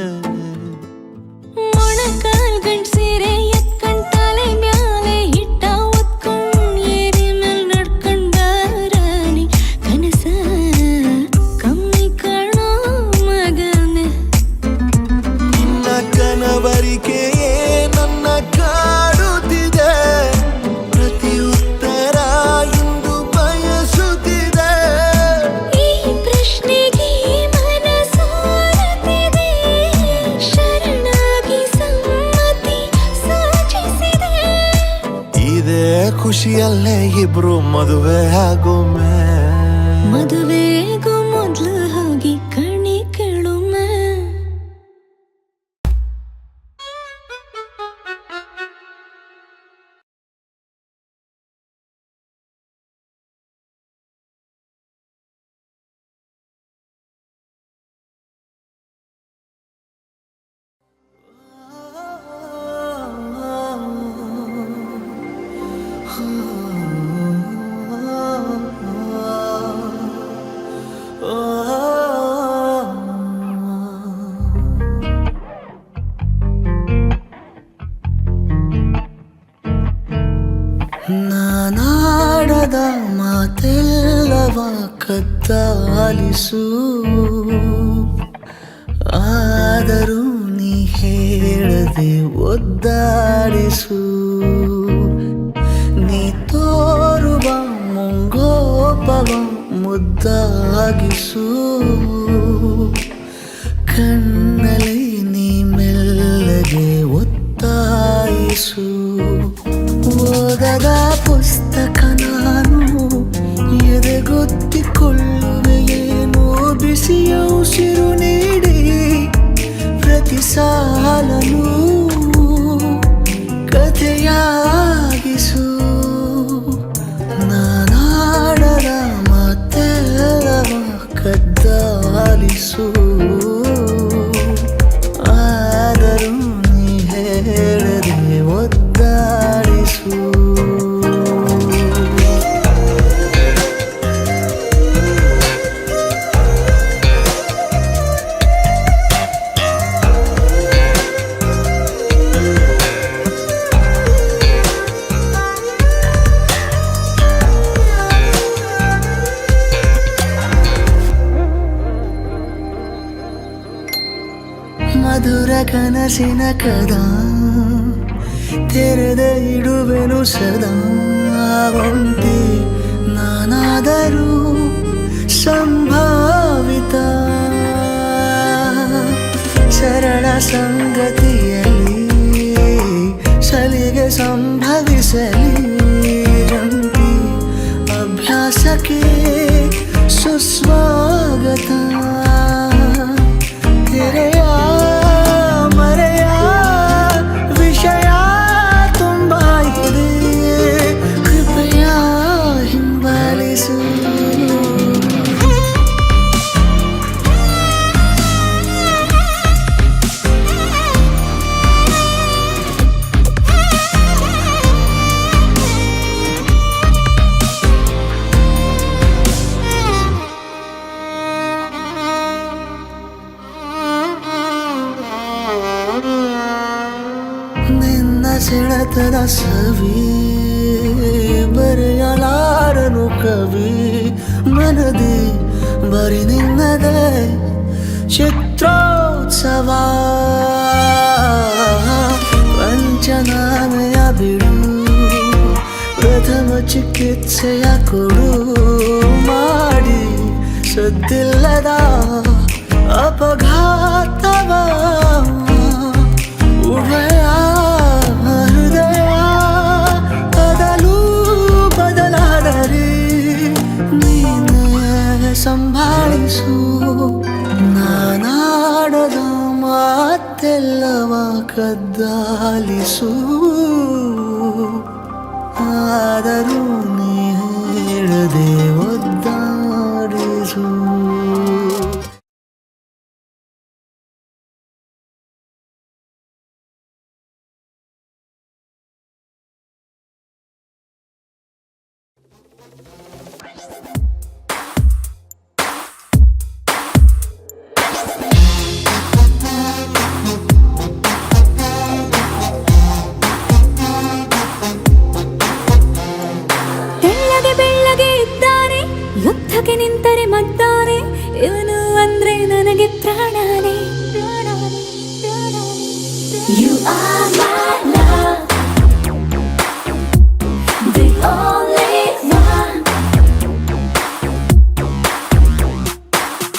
ಮೊಣಕಾಲ್ ಗಂಟ್ ಸೀರೆ ಎತ್ಕೊಂಡ್ ತಲೆ ಮ್ಯಾಲೆ ಹಿಟ್ಟ ಒತ್ಕೊಂಡ್ ಏರಿ ಮೇಲ್ ನಡ್ಕೊಂಡ್ ಬಾರಾಣಿ ಕನಸ ಕಮ್ಮಿ ಕಾಣೋ ಮಗನೆ. ನಿನ್ನ ಕನವರಿಕೆಯೇ ನನ್ನ ಕಾಡುತ್ತಿದೆ. ಪ್ರತಿ ಉತ್ತರ ಇಂದು ಬಯಸುತ್ತಿದೆ. ಈ ಪ್ರಶ್ನೆಗೆ ಮನಸೋರುತ್ತಿದೆ. ಶರಣಾಗಿ ಸಮ್ಮತಿ ಸೂಚಿಸಿದೆ. ಇದೇ ಖುಷಿಯಲ್ಲೇ ಇಬ್ರು ಮದುವೆ ಆಗೊಮ್ಮೆ. ಮದುವೆಗೂ ಮೊದ್ಲು ಹೋಗಿ ಕಣಿ ಕೇಳುಮೆ. ನಾನಾಡದ ಮಾತೆಲ್ಲವ ಕದ್ದಾಲಿಸು. ಆದರೂ ನೀ ಹೇಳದೆ ಒದ್ದಾಡಿಸು. ನೀ ತೋರುವ ಮುಂಗೋಪವ ಮುದ್ದಾಗಿಸು. ಕಣ್ಣಲ್ಲಿ ನೀ ಮೆಲ್ಲಗೆ ಒತ್ತಾಯಿಸು. ಓದದ ಪುಸ್ತಕ ನಾನು ಎದೆಗೊತ್ತಿಕೊಳ್ಳುವೆಯೇನೋ ಬಿಸಿಯ ಉಸಿರು ನೀಡಿ ಪ್ರತಿ ಸಾಲನು ಕಥೆಯಾಗಿಸು. ನಾನಾಡದ ಮಾತೆಲ್ಲವ ಕದ್ದಾಲಿಸು. ಆದರೂ ನೀ ಹೇಳದೆ ಒದ್ದಾಡಿಸು. ಮಧುರ ಕನಸಿನ ಕದ ತೆರೆದ ಇಡುವೆನು ಸದಾ. ಒಂಟಿ ನಾನಾದರೂ ಸಂಭಾವಿತ. ಸರಳ ಸಂಗತಿಯಲ್ಲಿ ಸಲಿಗೆ ಸಂಭವಿಸಲಿ. ಜಂಟಿ ಅಭ್ಯಾಸಕ್ಕೆ ಸುಸ್ವಾಗತ. ತೆರೆಯ ಮರೆಯ ವಿಷಯ ತುಂಬ ಇದೆ. ಕೃಪೆಯ ಹಿಂಬಾಲಿಸು. ನಿನ್ನ ಸೆಳೆತದ ಸವಿ ಬರೆಯಲಾರನು ಕವಿ. ಮನದಿ ಬರಿ ನಿನ್ನದೇ ಚಿತ್ರೋತ್ಸವ. ಪಂಚನಾಮೆಯ ಬಿಡು ಪ್ರಥಮ ಚಿಕಿತ್ಸೆಯ ಕೊಡು ಮಾಡಿ ಸದ್ದಿಲ್ಲದ ಅಪಘಾತವ ಉಭಯ ಹೃದಯ ಬದಲು ಬದಲಾದರೆ ನೀನೇ ಸಂಭಾಳಿಸು ನಾನಾಡದ ಮಾತೆಲ್ಲವ ಕದ್ದಾಲಿಸು ಆದರೂ ನೀ ಹೇಳದೆ ಒದ್ದಾಡಿಸು. ಬೆಳ್ಳಗೆ ಬೆಳ್ಳಗೆ ಇದ್ದಾನೆ ಯುದ್ಧಕ್ಕೆ ನಿಂತರೆ ಮದ್ದಾನೆ ಇವನು ಅಂದ್ರೆ ನನಗೆ ಪ್ರಾಣಾನೆ. You are my love, the only one.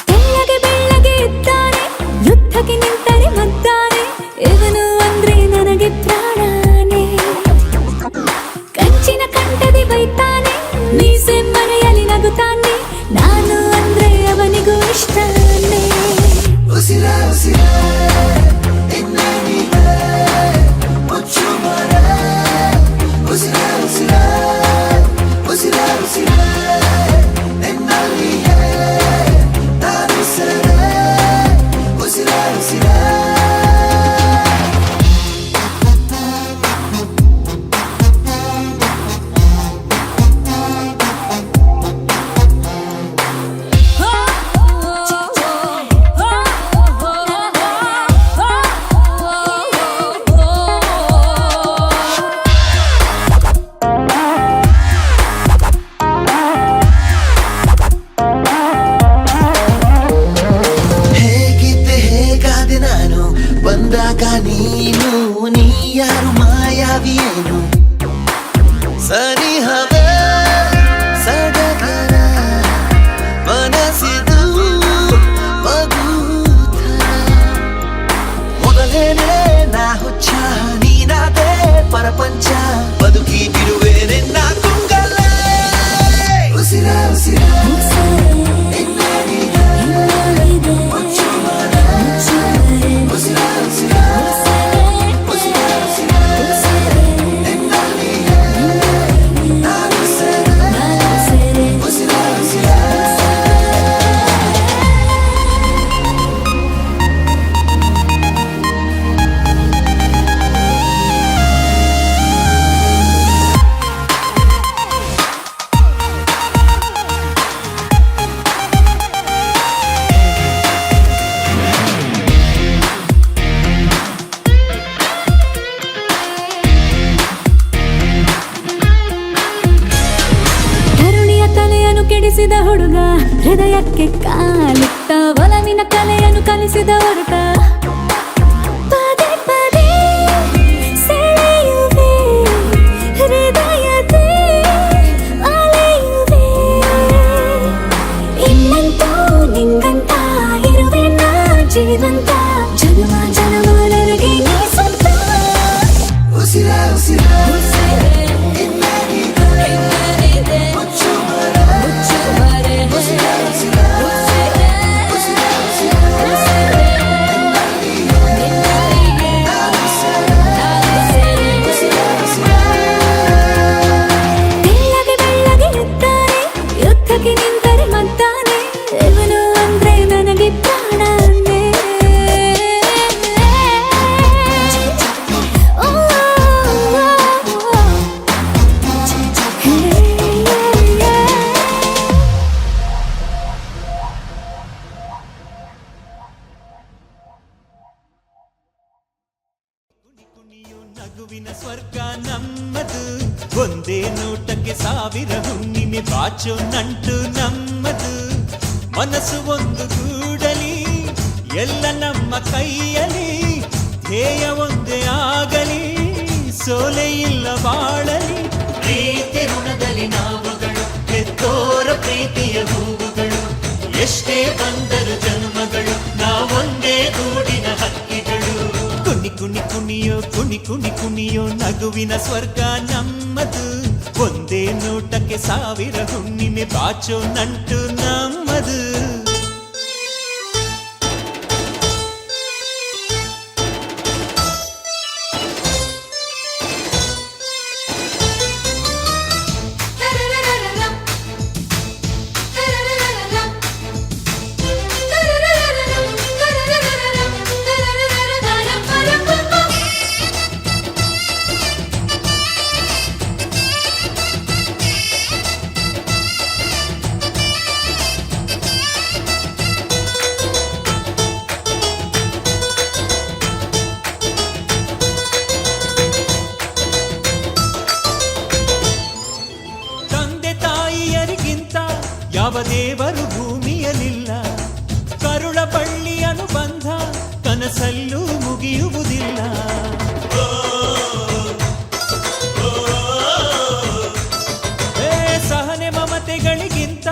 ಬೆಳ್ಳಗೆ ಬೆಳ್ಳಗೆ ಇದ್ದಾನೆ ಯುದ್ಧಕ್ಕೆ ನಿಂತರೆ ಮದ್ದಾನೆ ಇವನು ಅಂದ್ರೆ ನನಗೆ ಪ್ರಾಣಾನೆ. ಕಂಚಿನ ಕಂಠದಿ ಬೈತಾನೆ ಮೀಸೆ ಮರೆಯಲಿ ನಗುತ್ತಾನೆ ನಾನು ಅಂದ್ರೆ ಅವನಿಗೂ ಇಷ್ಟನೇ. ಉಸಿರೇ ಉಸಿರೇ ಇನ್ನೇ ನೀನೇ ಮುಚ್ಚು ಮರೆ ಉಸಿರೇ ಉಸಿರೇ ಉಸಿರೇ ಉಸಿರೇ ನಿನ್ನಲ್ಲಿಯೇ ನಾನು ಸೆರೆ ಉಸಿರೇ ಉಸಿರೇ. ಹೇಗಿದ್ದೆ ಹೇಗಾದೆ ನಾನು ಬಂದಾಗ ನೀನು ನೀ ಯಾರು ಮಾಯಾವಿಯೇನು ಸನಿಹವೇ ಸಡಗರ ಮನಸ್ಸಿದು ಮಗುಥರ ಮೊದಲೇನೆ ನಾ ಹುಚ್ಚ ನೀನಾದೆ ಪರಪಂಚ ಬದುಕಿ ಬಿಡುವೆ ನಿನ್ನ ಕುಂಗಲೇ ಉಸಿರೇ ಉಸಿರೇ ಇನ್ನೇ ನೀನೇ ಮುಚ್ಚು ಮರೆ ಉಸಿರೇ ಉಸಿರೇ ಉಸಿರೇ ಉಸಿರೇ ನಿನ್ನಲ್ಲಿಯೇ ನಾನು ಸೆರೆ ಉಸಿರೇ ಉಸಿರೇ. ಕರುಣಿಯ ತಲೆಯನ್ನು ಕೆಡಿಸಿದ ಹುಡುಗ ಹೃದಯಕ್ಕೆ ಕಾಲಿಟ್ಟ ಒಲವಿನ ಕಲೆಯನ್ನು ಕಲಿಸಿದ ಹೊರಟ ಪದೇ ಪದೇ ಸೆಳೆಯುವೆ ಹೃದಯದೇ ಅಲೆಯುವೆ ಇನ್ನಂತೂ ನಿಂಗಂತ ಇರುವೆ ನಾ ಜೀವಂತ ಜನ್ಮ ಜನ್ಮ ನನಗೆ ನೀ ಸ್ವಂತ ಉಸಿರೇ ಉಸಿರೇ ಇನ್ನೇ ನೀನೇ ಮುಚ್ಚು ಮರೆ ಉಸಿರೇ ಉಸಿರೇ ಉಸಿರೇ ಉಸಿರೇ ನಿನ್ನಲ್ಲಿಯೇ ನಾನು ಸೆರೆ ಉಸಿರೇ ಉಸಿರೇ. ಬೆಳ್ಳಗೆ ಬೆಳ್ಳಗೆ ಇದ್ದಾನೆ ಯುದ್ಧಕ್ಕೆ ನಿಂತರೆ ಮದ್ದಾನೆ ಇವನು ಅಂದ್ರೆ ನನಗೆ ಪ್ರಾಣಾನೆ. ಓ, ಓ, ಓ, ಓ. ಹೇ, ಹೇ. ಕುಣಿಯು ನಗುವಿನ ಸ್ವರ್ಗ ನಮ್ಮದು ಒಂದೇ ನೋಟಕ್ಕೆ ಸಾವಿರ ಹುಣ್ಣಿಮೆ ಬಾಚೋ ನಂಟು ನಮ್ಮದು ಮನಸ್ಸು ಒಂದು ಗೂಡಲಿ ಎಲ್ಲ ನಮ್ಮ ಕೈಯಲ್ಲಿ ಧ್ಯೇಯ ಒಂದೇ ಆಗಲಿ ಸೋಲೆ ಇಲ್ಲ ಬಾಳಲಿ ಪ್ರೀತಿ ಕುಣಿ ಕುಣಿಯೋ ನಗುವಿನ ಸ್ವರ್ಗ ನಮ್ಮದು, ಒಂದೇ ನೋಟಕ್ಕೆ ಸಾವಿರ ಹುಣ್ಣಿಮೆ ಬಾಚೋ ನಂಟು ನಮ್ಮದು. ಯಾವ ದೇವರು ಭೂಮಿಯಲಿಲ್ಲ, ಕರುಳ ಬಳ್ಳಿ ಅನುಬಂಧ ಕನಸಲ್ಲೂ ಮುಗಿಯುವುದಿಲ್ಲ. ಸಹನೆ ಮಮತೆಗಳಿಗಿಂತ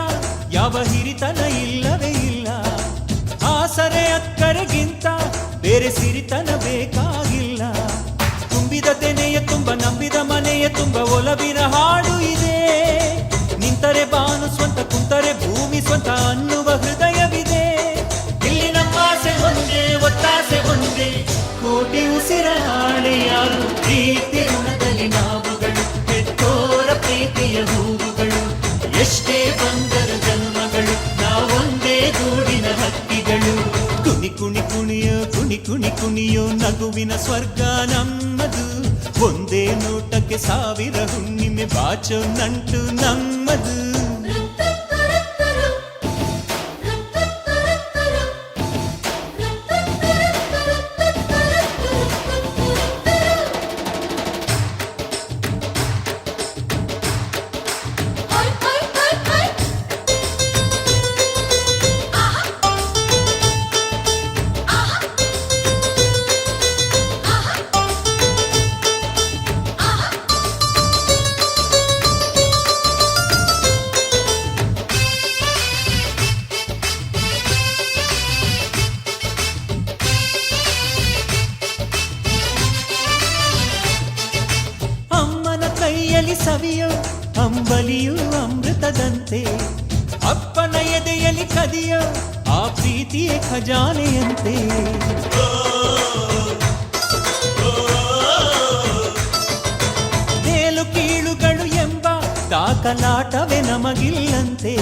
ಯಾವ ಹಿರಿತನ ಇಲ್ಲವೇ ಇಲ್ಲ, ಆಸರೆ ಅಕ್ಕರೆಗಿಂತ ಬೇರೆ ಸಿರಿತನ ಬೇಕಾಗಿಲ್ಲ. ತುಂಬಿದ ತೆನೆಯ ತುಂಬ ನಂಬಿದ ಮನೆಯ ತುಂಬ ಒಲವಿನ ಹಾಡು ಇದೆ, ನಿಂತರೆ ಬಾನು ಸ್ವಂತ ಕುಂತರೆ ಭೂಮಿ ಸ್ವಂತ ಅನ್ನುವ ಹೃದಯವಿದೆ. ಇಲ್ಲಿ ನಮ್ಮ ಆಸೆ ಒಂದೇ ಒತ್ತಾಸೆ ಒಂದೇ, ಕೋಟಿ ಉಸಿರ ಹಾಳೆಯಾರು ಪ್ರೀತಿ ಋಣದಲ್ಲಿ ನಾವುಗಳು, ಹೆತ್ತೋರ ಪ್ರೀತಿಯ ಹೂವುಗಳು, ಎಷ್ಟೇ ಬಂದರ ಜನ್ಮಗಳು ನಾವೊಂದೇ ಗೂಡಿನ ಹಕ್ಕಿಗಳು. ಕುಣಿ ಕುಣಿ ಕುಣಿಯೋ ಕುಣಿ ಕುಣಿ ಕುಣಿಯೋ ನಗುವಿನ ಸ್ವರ್ಗ ನಮ್ಮದು, ಒಂದೇ ನೋಟಕ್ಕೆ ಸಾವಿರ ಹುಣ್ಣಿಮೆ ಬಾಚೋ ನಂಟು ನಮ್ಮದು. ಸವಿಯೋ ಅಂಬಲಿಯು ಅಮೃತದಂತೆ, ಅಪ್ಪನ ಎದೆಯಲ್ಲಿ ಕದಿಯೋ ಆ ಪ್ರೀತಿಯೇ ಖಜಾನೆಯಂತೆ. ಮೇಲು ಕೀಳುಗಳು ಎಂಬ ದಾಖಲಾಟವೇ ನಮಗಿಲ್ಲಂತೆ,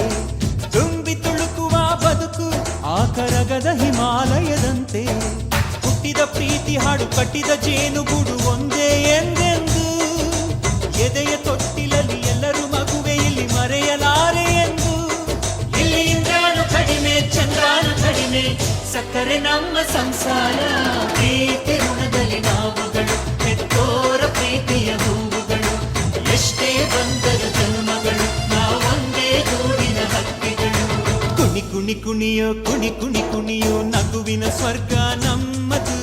ತುಂಬಿ ತುಳುಕುವ ಬದುಕು ಆ ಕರಗದ ಹಿಮಾಲಯದಂತೆ. ಹುಟ್ಟಿದ ಪ್ರೀತಿ ಹಾಡು ಕಟ್ಟಿದ ಜೇನುಗೂಡು ಒಂದೇ ಎಂದೆಂದು, ಎದೆಯ ತೊಟ್ಟಿಲಲ್ಲಿ ಎಲ್ಲರೂ ಮಗುವೆ ಇಲ್ಲಿ ಮರೆಯಲಾರೆ ಎಂದು. ಇಲ್ಲಿ ಇಂದ್ರಾನು ಕಡಿಮೆ ಚಂದ್ರಾನು ಕಡಿಮೆ, ಸಕ್ಕರೆ ನಮ್ಮ ಸಂಸಾರ. ಪ್ರೀತಿ ಋಣದಲ್ಲಿ ನಾವುಗಳು, ಹೆತ್ತೋರ ಪ್ರೀತಿಯ ಹೂವುಗಳು, ಎಷ್ಟೇ ಬಂದರು ಜನ್ಮಗಳು ನಾವೊಂದೇ ಗೂಡಿನ ಹಕ್ಕಿಗಳು. ಕುಣಿ ಕುಣಿ ಕುಣಿಯೋ ಕುಣಿ ಕುಣಿ ಕುಣಿಯೋ ನಗುವಿನ ಸ್ವರ್ಗ ನಮ್ಮದು,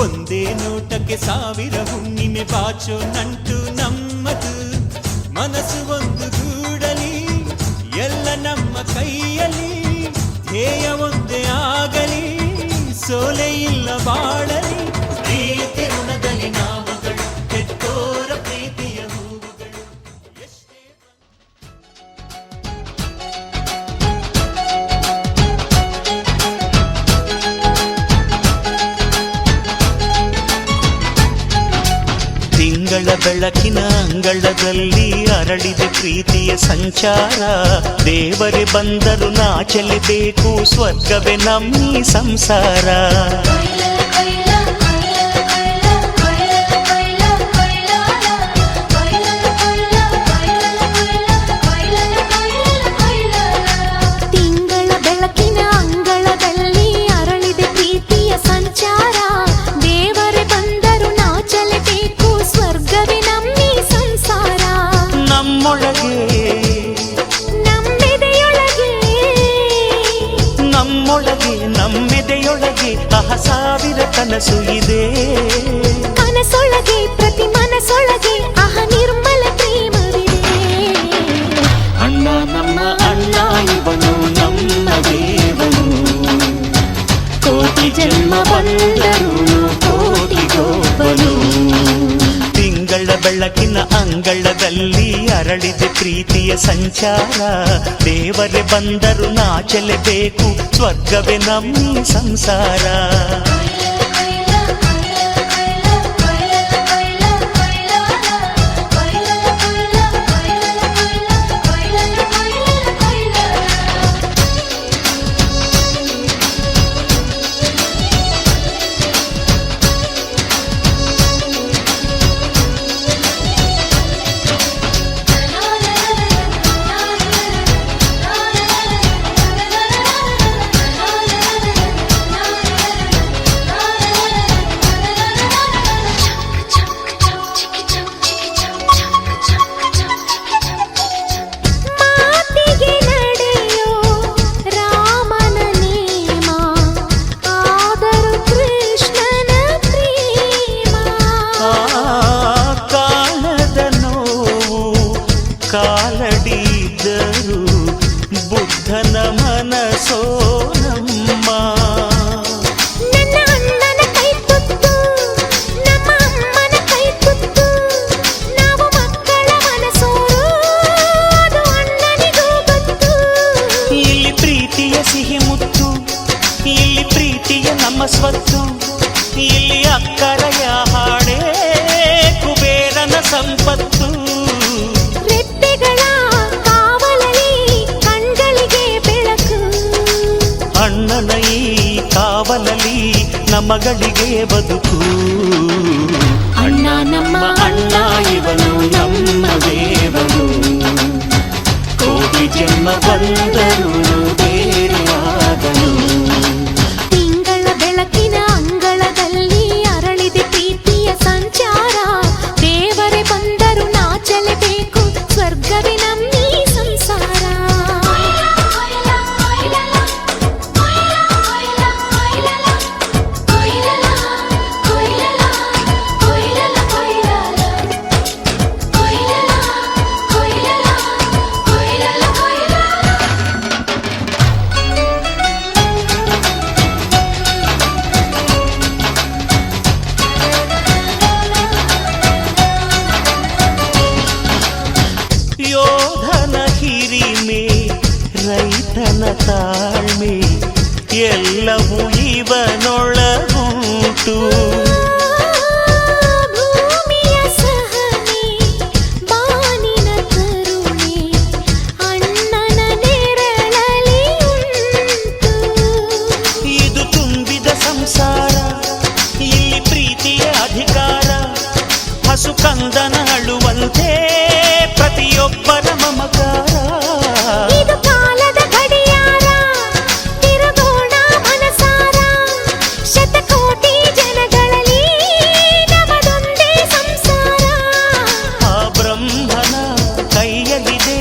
ಒಂದೇ ನೋಟಕ್ಕೆ ಸಾವಿರ ಹುಣ್ಣಿಮೆ ಬಾಚೋ ನಂಟು ನಮ್ಮದು. ಮನಸ್ಸು ಒಂದು ಗೂಡಲಿ ಎಲ್ಲ ನಮ್ಮ ಕೈಯಲ್ಲಿ, ಧ್ಯೇಯ ಒಂದೇ ಆಗಲಿ ಸೋಲೆ ಇಲ್ಲ ಬಾಳಲಿ. ಪ್ರೀತಿ ಋಣದಲ್ಲಿ ನಾವುಗಳು, ಹೆತ್ತೋರ ಪ್ರೀತಿಯ ಹೂವುಗಳು, ಎಷ್ಟೇ ತಿಂಗಳ ಬೆಳಕಿನ ಅಂಗಳದಲ್ಲಿ ಅರಳಿದೆ ಪ್ರೀತಿಯ ಸಂಚಾರ, ದೇವರೇ ಬಂದರು ನಾಚಲೇಬೇಕು ಸ್ವರ್ಗವೇ ನಮ್ಮಿ ಸಂಸಾರ. ತಿಂಗಳ ಬೆಳಕಿನ ಅಂಗಳದಲ್ಲಿ ಅರಳಿದೆ ಪ್ರೀತಿಯ ಸಂಚಾರ, ದೇವರೇ ಬಂದರು ನಾಚಲೇಬೇಕು ಸ್ವರ್ಗವೇ ನಮ್ಮಿ ಸಂಸಾರ. ನಮ್ಮೊಳಗೆ ನಮ್ಮೆದೆಯೊಳಗೆ ಸಾವಿರ ಕನಸು ಇದೆ, ಕನಸೊಳಗೆ ಪ್ರತಿ ಮನಸೊಳಗೆ ನಿರ್ಮಲ ಪ್ರೇಮವಿದೆ. ಅಣ್ಣ ನಮ್ಮ ಅಣ್ಣ ಇವನು ನಮ್ಮ ದೇವನು, ಕೋಟಿ ಜನ್ಮ ಬಂದರು ಕೋಟಿಗೊಬ್ಬನು. ಅಂಗಳದಲ್ಲಿ ಅರಳಿದೆ ಪ್ರೀತಿಯ ಸಂಚಾರ. ದೇವರೇ ಬಂದರು ನಾಚಲೇಬೇಕು, ಸ್ವರ್ಗವೇ ನಮ್ಮಿ ಸಂಸಾರ. ಮಾತಿಗೆ ನಡೆಯೋ ರಾಮನ ನೇಮ, ಆದರೂ ಕೃಷ್ಣನ ಪ್ರೇಮ. ಕಾಣದ ನೋವು ಕಾಲಡಿದ್ದರು ಬುದ್ಧನ ಮನಸೋ ನಮ್ಮ. ನನ್ನ ಅಣ್ಣನ ಕೈ ತುತ್ತು, ನಮ್ಮ ಅಮ್ಮನ ಕೈ ತುತ್ತು, ನಾವು ಮಕ್ಕಳ ಮನಸೋರು, ಅದು ಅಣ್ಣನಿಗೂ ಗೊತ್ತು. ಇಲ್ಲಿ ಪ್ರೀತಿಯ ಸಿಹಿ ಮುತ್ತು, ಇಲ್ಲಿ ಪ್ರೀತಿಯ ನಮ್ಮ ಸ್ವತ್ತು, ಇಲ್ಲಿ ಅಕ್ಕರೆಯ ಹಾಡೇ ಕುಬೇರನ ಸಂಪತ್ತು. ರೆಪ್ಪೆಗಳ ಕಾವಲಲ್ಲಿ ಕಣ್ಗಳಿಗೆ ಬೆಳಕು, ಅಣ್ಣನ ಈ ಕಾವಲಲ್ಲಿ ನಮಗಳಿಗೆ ಬದುಕು. ಅಣ್ಣ ನಮ್ಮ ಅಣ್ಣ ಇವನು ನಮ್ಮ ದೇವನು, ಕೋಟಿ ಜನ್ಮ ಬಂದರು ಬೇರೆಯಾದನು. ತಿಂಗಳ ಬೆಳಕಿನ ಅಂಗಳದಲ್ಲಿ ಅರಳಿದೆ ಪ್ರೀತಿಯ ಸಂಚಾರ. ದೇವರೇ ಬಂದರು ನಾಚಲೇಬೇಕು, ಸ್ವರ್ಗವೇ ನಮ್ಮಿ ಸಂಸಾರ. ಯೋಧನ ಹಿರಿಮೆ ರೈತನ ತಾಳ್ಮೆ ಎಲ್ಲವೂ ಇವನೊಳಗುಂಟು. ಭೂಮಿಯ ಸಹನೆ ಬಾನಿನ ಕರುಣೆ ಅಣ್ಣನ ನೆರಳಲ್ಲಿ ಉಂಟು. ಇದು ತುಂಬಿದ ಸಂಸಾರ, ಇಲ್ಲಿ ಪ್ರೀತಿಯ ಅಧಿಕಾರ. ಹಸು ಕಂದನ ಅಳುವಂತೆ ಪ್ರತಿಯೊಬ್ಬರ ಮಮಕಾರ. ಇದು ಕಾಲದ ಗಡಿಯಾರ, ತಿರುಗೋಣ ಮನಸಾರ. ಶತಕೋಟಿ ಜನಗಳಲ್ಲಿ ನಮದೊಂದೇ ಸಂಸಾರ. ಆ ಬ್ರಹ್ಮನ ಕೈಯಲ್ಲಿದೆ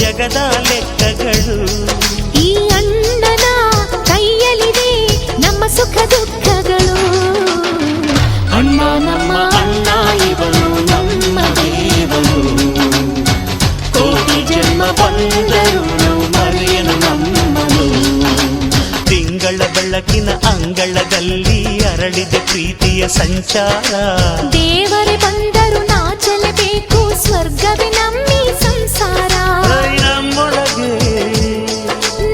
ಜಗದ ಲೆಕ್ಕಗಳು. ಈ ಅಣ್ಣನ ಕೈಯಲ್ಲಿದೆ ನಮ್ಮ ಸುಖ ದುಃಖಗಳು. ಅಣ್ಣ ನಮ್ಮ ಅಣ್ಣ ಇವನು ನಮ್ಮ ದೇವನು, ಕೋಟಿ ಜನ್ಮ ಬಂದರು ಮರೆಯನು ನಮ್ಮನು. ತಿಂಗಳ ಬೆಳಕಿನ ಅಂಗಳದಲ್ಲಿ ಅರಳಿದೆ ಪ್ರೀತಿಯ ಸಂಚಾರ. ದೇವರೇ ಬಂದರು ನಾಚಲೇಬೇಕು, ಸ್ವರ್ಗವೇ ನಮ್ಮಿ ಸಂಸಾರ. ನಮ್ಮೊಳಗೆ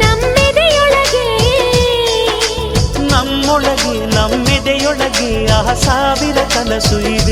ನಮ್ಮೆದೆಯೊಳಗೆ ನಮ್ಮೊಳಗೆ ನಮ್ಮೆದೆಯೊಳಗೆ ಆ ಸಾವಿರ ಕನಸು ಇದೆ.